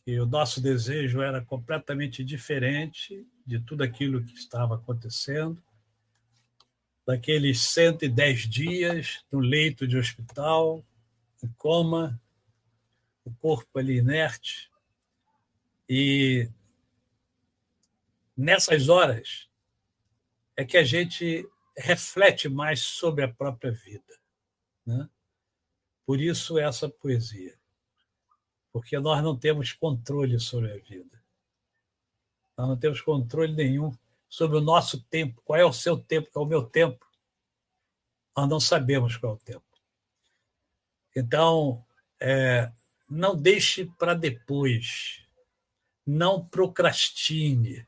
E o nosso desejo era completamente diferente de tudo aquilo que estava acontecendo. Daqueles 110 dias no leito de hospital, em coma, o corpo ali inerte. E nessas horas é que a gente reflete mais sobre a própria vida. Né? Por isso essa poesia. Porque nós não temos controle sobre a vida. Nós não temos controle nenhum sobre o nosso tempo. Qual é o seu tempo? Qual é o meu tempo? Nós não sabemos qual é o tempo. Então, não deixe para depois. Não procrastine.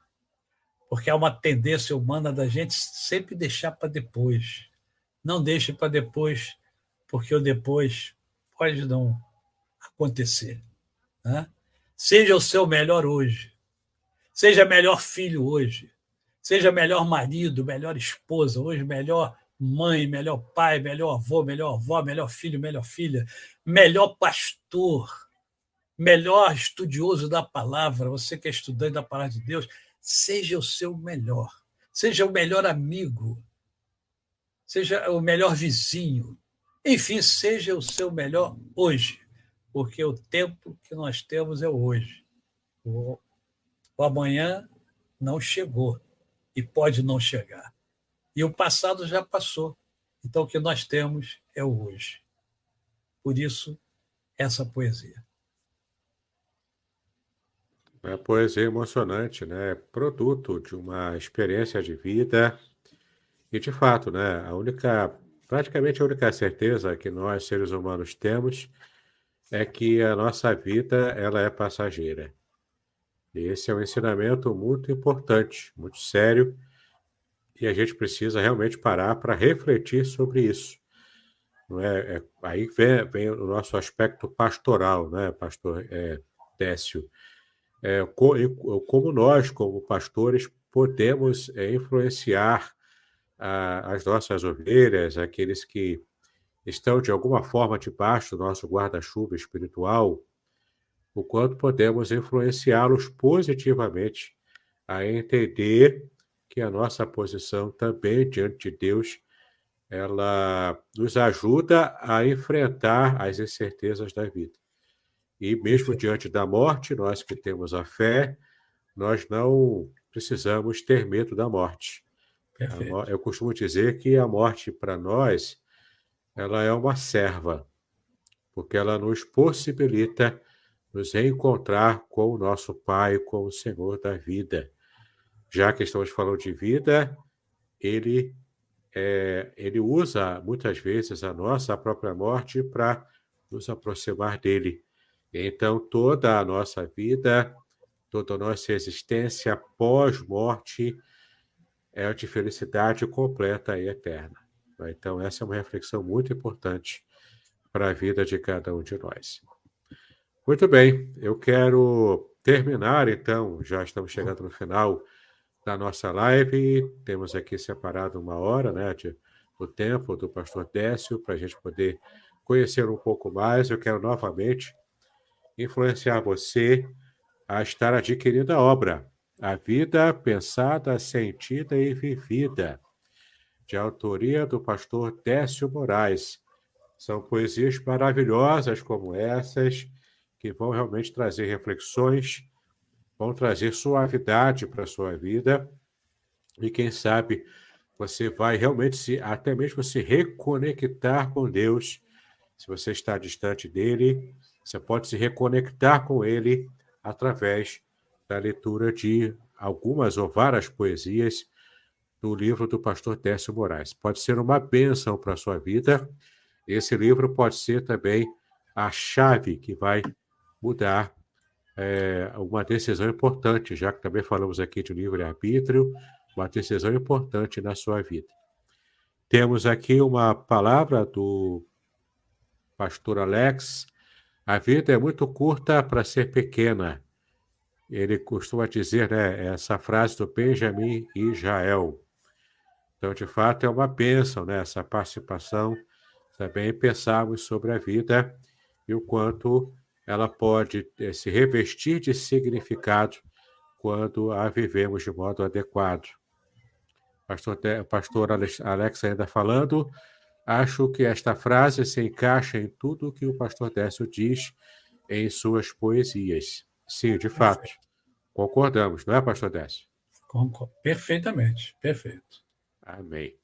Porque há uma tendência humana da gente sempre deixar para depois. Não deixe para depois, porque o depois pode não acontecer. Né? Seja o seu melhor hoje. Seja melhor filho hoje. Seja melhor marido, melhor esposa hoje, melhor mãe, melhor pai, melhor avô, melhor avó, melhor filho, melhor filha, melhor pastor, melhor estudioso da palavra, você que é estudante da palavra de Deus, seja o seu melhor. Seja o melhor amigo. Seja o melhor vizinho. Enfim, seja o seu melhor hoje, porque o tempo que nós temos é hoje. O amanhã não chegou e pode não chegar. E o passado já passou. Então, o que nós temos é o hoje. Por isso, essa poesia. É uma poesia emocionante, né? Produto de uma experiência de vida. E, de fato, né? Praticamente a única certeza que nós, seres humanos, temos é que a nossa vida ela é passageira. Esse é um ensinamento muito importante, muito sério, e a gente precisa realmente parar para refletir sobre isso. Não é? Aí vem o nosso aspecto pastoral, né, pastor Décio? Como nós, como pastores, podemos influenciar as nossas ovelhas, aqueles que estão de alguma forma debaixo do nosso guarda-chuva espiritual, o quanto podemos influenciá-los positivamente a entender que a nossa posição também diante de Deus, ela nos ajuda a enfrentar as incertezas da vida. E mesmo diante da morte, nós que temos a fé, nós não precisamos ter medo da morte. Eu costumo dizer que a morte, para nós, ela é uma serva, porque ela nos possibilita nos reencontrar com o nosso Pai, com o Senhor da vida. Já que estamos falando de vida, ele usa muitas vezes a nossa própria morte para nos aproximar dele. Então, toda a nossa vida, toda a nossa existência pós-morte é de felicidade completa e eterna. Então, essa é uma reflexão muito importante para a vida de cada um de nós. Muito bem, eu quero terminar, então, já estamos chegando no final da nossa live, temos aqui separado 1 hora, né, do tempo do pastor Décio, para a gente poder conhecer um pouco mais. Eu quero novamente influenciar você a estar adquirindo a obra, A Vida Pensada, Sentida e Vivida, de autoria do pastor Décio Moraes. São poesias maravilhosas como essas, que vão realmente trazer reflexões, vão trazer suavidade para a sua vida, e quem sabe você vai realmente até mesmo se reconectar com Deus. Se você está distante dele, você pode se reconectar com ele através da leitura de algumas ou várias poesias do livro do pastor Décio Moraes. Pode ser uma bênção para a sua vida. Esse livro pode ser também a chave que vai mudar uma decisão importante, já que também falamos aqui de livre-arbítrio, uma decisão importante na sua vida. Temos aqui uma palavra do pastor Alex: a vida é muito curta para ser pequena. Ele costuma dizer, né, essa frase do Benjamin Israel. Então, de fato, é uma bênção, né, essa participação, também pensarmos sobre a vida e o quanto ela pode se revestir de significado quando a vivemos de modo adequado. Pastor Alex ainda falando: acho que esta frase se encaixa em tudo o que o pastor Décio diz em suas poesias. Sim, de fato, concordamos, não é, pastor Décio? Concordo perfeitamente, perfeito. Amém.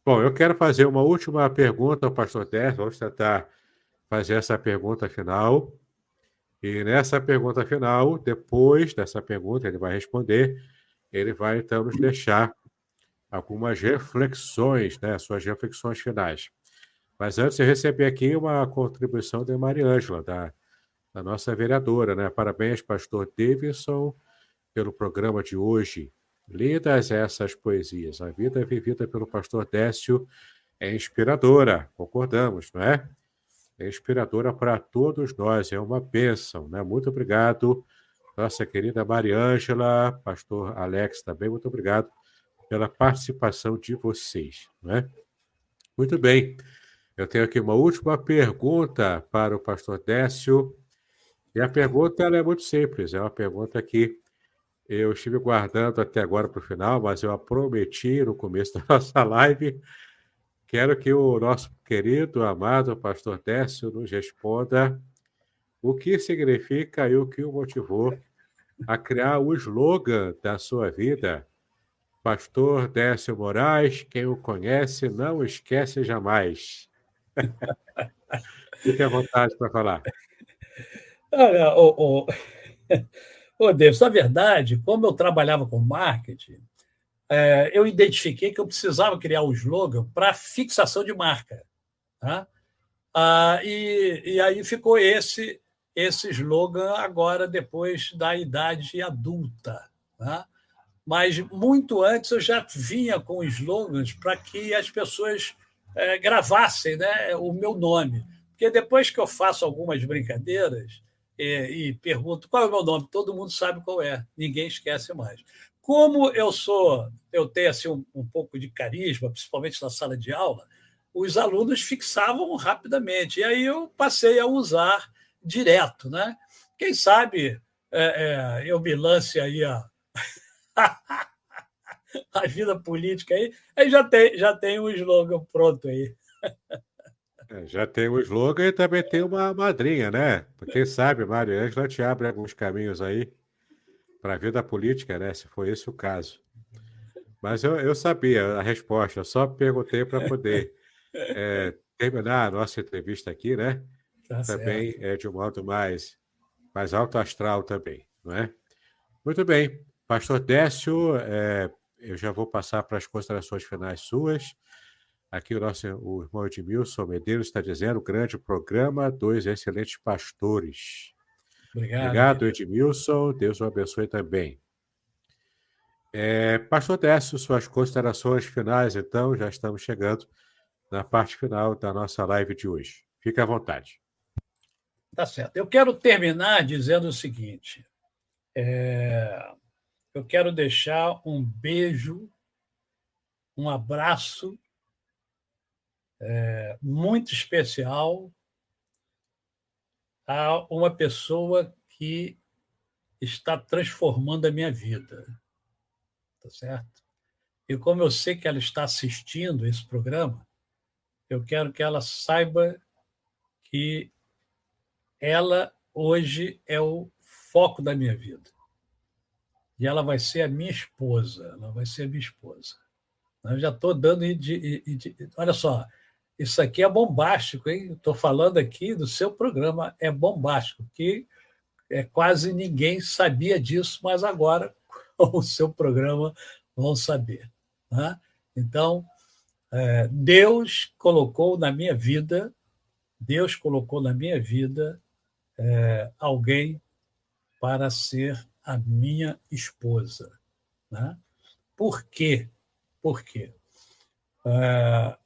Bom, eu quero fazer uma última pergunta ao pastor Décio. Vamos tentar fazer essa pergunta final. E nessa pergunta final, depois dessa pergunta, ele vai responder, ele vai então nos deixar algumas reflexões, né, suas reflexões finais. Mas antes, eu recebi aqui uma contribuição da Mariângela, da nossa vereadora, né? Parabéns, pastor Davidson, pelo programa de hoje. Lidas essas poesias. A vida vivida pelo pastor Décio é inspiradora, concordamos, não é? É inspiradora para todos nós, é uma bênção, né? Muito obrigado, nossa querida Mariângela, pastor Alex também, muito obrigado pela participação de vocês, né? Muito bem, eu tenho aqui uma última pergunta para o pastor Décio, e a pergunta ela é muito simples, é uma pergunta que eu estive guardando até agora para o final, mas eu a prometi no começo da nossa live. Quero que o nosso querido, amado pastor Décio nos responda o que significa e o que o motivou a criar o slogan da sua vida. Pastor Décio Moraes, quem o conhece não esquece jamais. Fique à vontade para falar. Olha, Davis, na verdade, como eu trabalhava com marketing, eu identifiquei que eu precisava criar um slogan para fixação de marca. Tá? E aí ficou esse esse slogan agora, depois da idade adulta. Né? Mas, muito antes, eu já vinha com slogans para que as pessoas gravassem, né, o meu nome. Porque depois que eu faço algumas brincadeiras e pergunto qual é o meu nome, todo mundo sabe qual é, ninguém esquece mais. Como eu tenho assim, um pouco de carisma, principalmente na sala de aula, os alunos fixavam rapidamente. E aí eu passei a usar direto. Né? Quem sabe eu me lance aí a vida política aí já tem um slogan pronto aí. Já tem o slogan e também tem uma madrinha, né? Quem sabe, Maria Ângela te abre alguns caminhos aí para a vida política, né? Se for esse o caso. Mas eu sabia a resposta, eu só perguntei para poder terminar a nossa entrevista aqui, né? Tá também certo. de um modo mais alto astral também, não é? Muito bem. Pastor Décio, eu já vou passar para as considerações finais suas. Aqui o irmão Edmilson Medeiros está dizendo, grande programa, 2 excelentes pastores. Obrigado, Edmilson. Deus o abençoe também. Pastor Décio, suas considerações finais, então, já estamos chegando na parte final da nossa live de hoje. Fique à vontade. Tá certo. Eu quero terminar dizendo o seguinte. Eu quero deixar um beijo, um abraço muito especial a uma pessoa que está transformando a minha vida. Tá certo? E como eu sei que ela está assistindo esse programa, eu quero que ela saiba que ela hoje é o foco da minha vida. E ela vai ser a minha esposa. Ela vai ser a minha esposa. Eu já estou dando... Olha só, isso aqui é bombástico, hein? Estou falando aqui do seu programa, é bombástico, que quase ninguém sabia disso, mas agora, com o seu programa, vão saber. Né? Então, Deus colocou na minha vida alguém para ser a minha esposa. Né? Por quê? Por quê?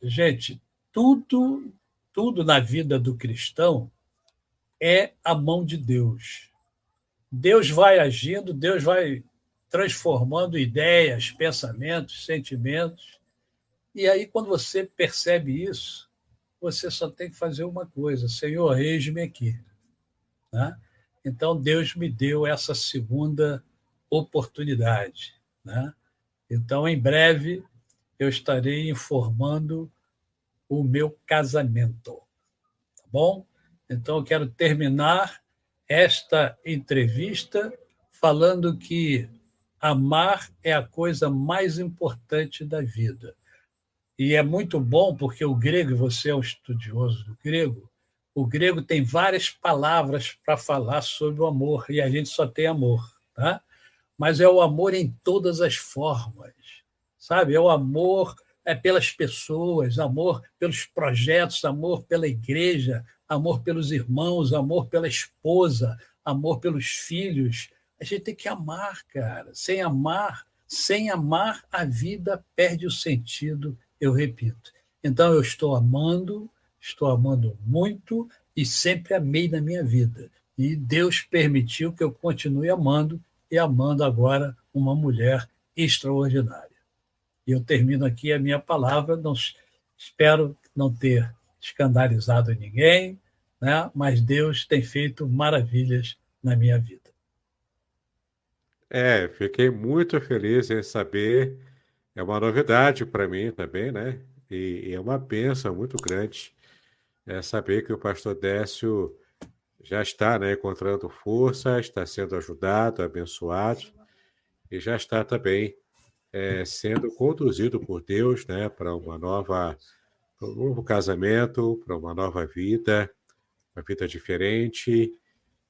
Gente, tudo na vida do cristão é a mão de Deus. Deus vai agindo, Deus vai transformando ideias, pensamentos, sentimentos. E aí, quando você percebe isso, você só tem que fazer uma coisa: Senhor, eis-me aqui. Né? Então, Deus me deu essa segunda oportunidade. Né? Então, em breve, eu estarei informando o meu casamento. Tá bom? Então, eu quero terminar esta entrevista falando que amar é a coisa mais importante da vida. E é muito bom porque o grego, você é um estudioso do grego, o grego tem várias palavras para falar sobre o amor, e a gente só tem amor. Tá? Mas é o amor em todas as formas, sabe? É o amor pelas pessoas, amor pelos projetos, amor pela igreja, amor pelos irmãos, amor pela esposa, amor pelos filhos. A gente tem que amar, cara. Sem amar, a vida perde o sentido, eu repito. Então, eu estou amando muito e sempre amei na minha vida. E Deus permitiu que eu continue amando e amando agora uma mulher extraordinária. E eu termino aqui a minha palavra, espero não ter escandalizado ninguém, né? Mas Deus tem feito maravilhas na minha vida. Fiquei muito feliz em saber, é uma novidade para mim também, né? E é uma bênção muito grande saber que o pastor Décio já está, né, encontrando força, está sendo ajudado, abençoado, e já está também sendo conduzido por Deus, né, para um novo casamento, para uma nova vida, uma vida diferente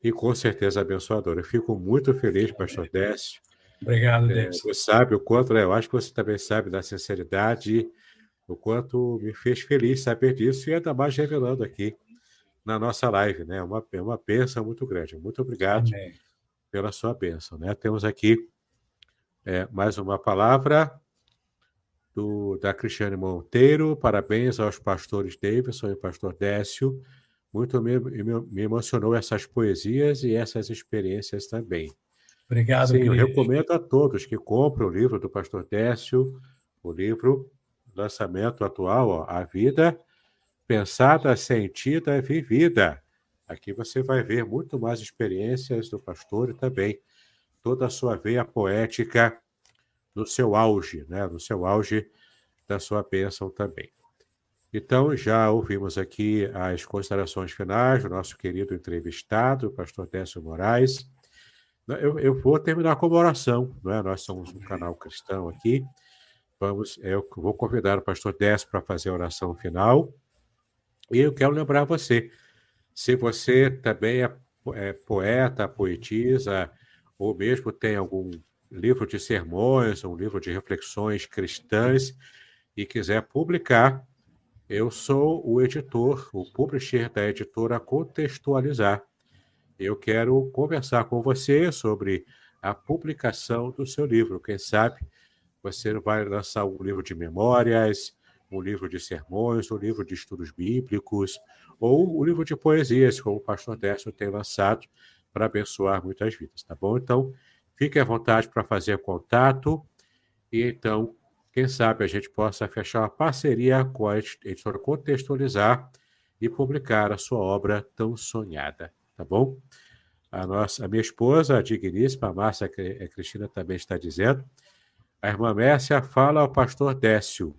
e com certeza abençoadora. Eu fico muito feliz, pastor Décio. Obrigado, Deus. Você sabe o quanto, né, eu acho que você também sabe da sinceridade, o quanto me fez feliz saber disso e ainda mais revelando aqui na nossa live, né? É uma bênção muito grande. Muito obrigado Amém. Pela sua bênção, né? Temos aqui mais uma palavra da Cristiane Monteiro. Parabéns aos pastores Davidson e pastor Décio. Muito me emocionou essas poesias e essas experiências também. Obrigado, Sim, Cris. Eu recomendo a todos que comprem o livro do pastor Décio, o livro lançamento atual, A Vida Pensada, Sentida, Vivida. Aqui você vai ver muito mais experiências do pastor e também toda a sua veia poética no seu auge, né? No seu auge da sua bênção também. Então, já ouvimos aqui as considerações finais do nosso querido entrevistado, o pastor Décio Moraes. Eu vou terminar com uma oração, não é? Nós somos um canal cristão aqui. Eu vou convidar o pastor Décio para fazer a oração final. E eu quero lembrar você, se você também é poeta, poetisa, ou mesmo tem algum livro de sermões, um livro de reflexões cristãs, e quiser publicar, eu sou o editor, o publisher da editora Contextualizar. Eu quero conversar com você sobre a publicação do seu livro. Quem sabe você vai lançar um livro de memórias, um livro de sermões, um livro de estudos bíblicos, ou um livro de poesias, como o pastor Décio tem lançado, para abençoar muitas vidas, tá bom? Então, fique à vontade para fazer contato, e então, quem sabe a gente possa fechar uma parceria com a editora Contextualizar e publicar a sua obra tão sonhada, tá bom? A minha esposa, a digníssima Márcia Cristina, também está dizendo: a irmã Mércia fala ao pastor Décio: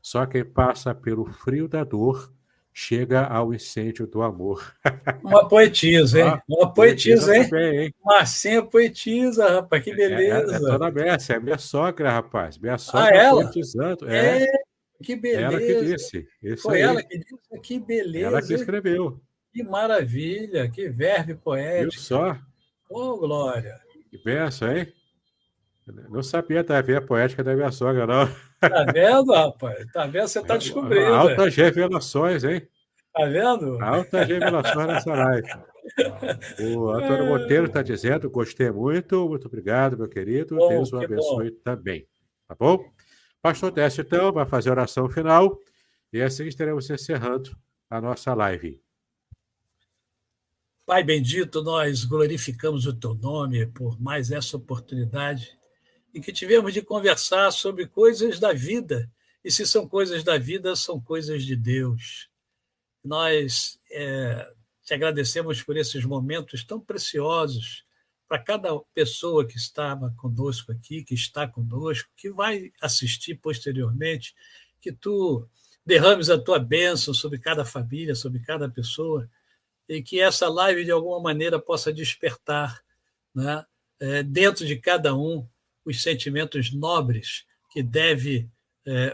só quem passa pelo frio da dor chega ao incêndio do amor. Uma poetisa, hein? Uma poetisa, hein? Também, hein? Marcinha poetisa, rapaz, que beleza. É dona Mércia, é minha sogra, rapaz. Minha sogra ela? poetizando. Que beleza. Ela que disse. Isso Foi aí. ela que disse? Que beleza. Ela que escreveu. Que maravilha, que verve poético. Viu só? Ô, glória. Que benção, hein? Não sabia da veia poética da minha sogra, não. Tá vendo, rapaz? Tá vendo? Você está descobrindo. Altas revelações, hein? Tá vendo? Altas revelações nessa live. O Antônio Monteiro está dizendo: gostei muito, muito obrigado, meu querido. Bom, Deus o abençoe também. Tá bom? Pastor Décio, então, vai fazer a oração final e assim estaremos encerrando a nossa live. Pai bendito, nós glorificamos o teu nome por mais essa oportunidade em que tivemos de conversar sobre coisas da vida. E se são coisas da vida, são coisas de Deus. Nós te agradecemos por esses momentos tão preciosos para cada pessoa que estava conosco aqui, que está conosco, que vai assistir posteriormente, que tu derrames a tua bênção sobre cada família, sobre cada pessoa, e que essa live, de alguma maneira, possa despertar, né, dentro de cada um os sentimentos nobres que deve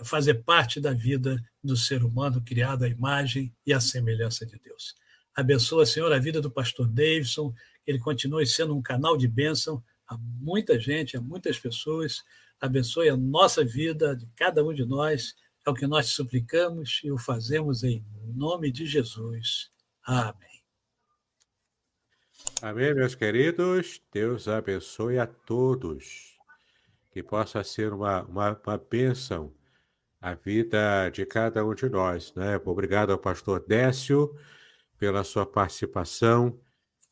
fazer parte da vida do ser humano criado à imagem e à semelhança de Deus. Abençoa, Senhor, a vida do pastor Davidson, que ele continue sendo um canal de bênção a muita gente, a muitas pessoas. Abençoe a nossa vida, de cada um de nós. É o que nós te suplicamos e o fazemos em nome de Jesus. Amém. Amém, meus queridos. Deus abençoe a todos. Que possa ser uma bênção a vida de cada um de nós, né? Obrigado ao pastor Décio pela sua participação.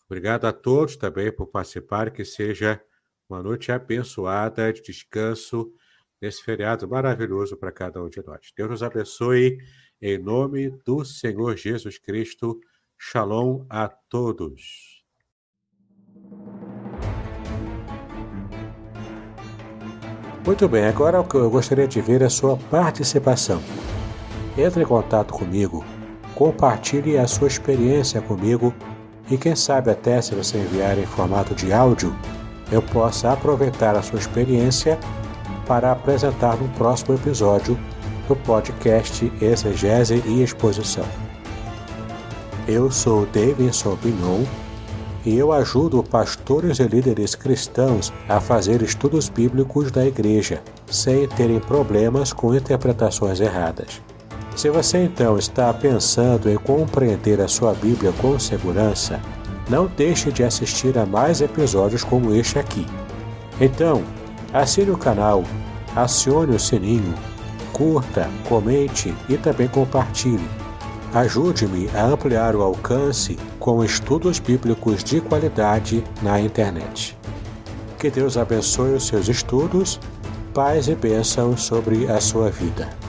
Obrigado a todos também por participar. Que seja uma noite abençoada de descanso nesse feriado maravilhoso para cada um de nós. Deus nos abençoe em nome do Senhor Jesus Cristo. Shalom a todos. Muito bem, agora o que eu gostaria de ver é a sua participação. Entre em contato comigo, compartilhe a sua experiência comigo e quem sabe até se você enviar em formato de áudio, eu possa aproveitar a sua experiência para apresentar no próximo episódio do podcast Exegese e Exposição. Eu sou Davidson Bignon e eu ajudo pastores e líderes cristãos a fazer estudos bíblicos da igreja, sem terem problemas com interpretações erradas. Se você então está pensando em compreender a sua Bíblia com segurança, não deixe de assistir a mais episódios como este aqui. Então, assine o canal, acione o sininho, curta, comente e também compartilhe. Ajude-me a ampliar o alcance com estudos bíblicos de qualidade na internet. Que Deus abençoe os seus estudos, paz e bênção sobre a sua vida.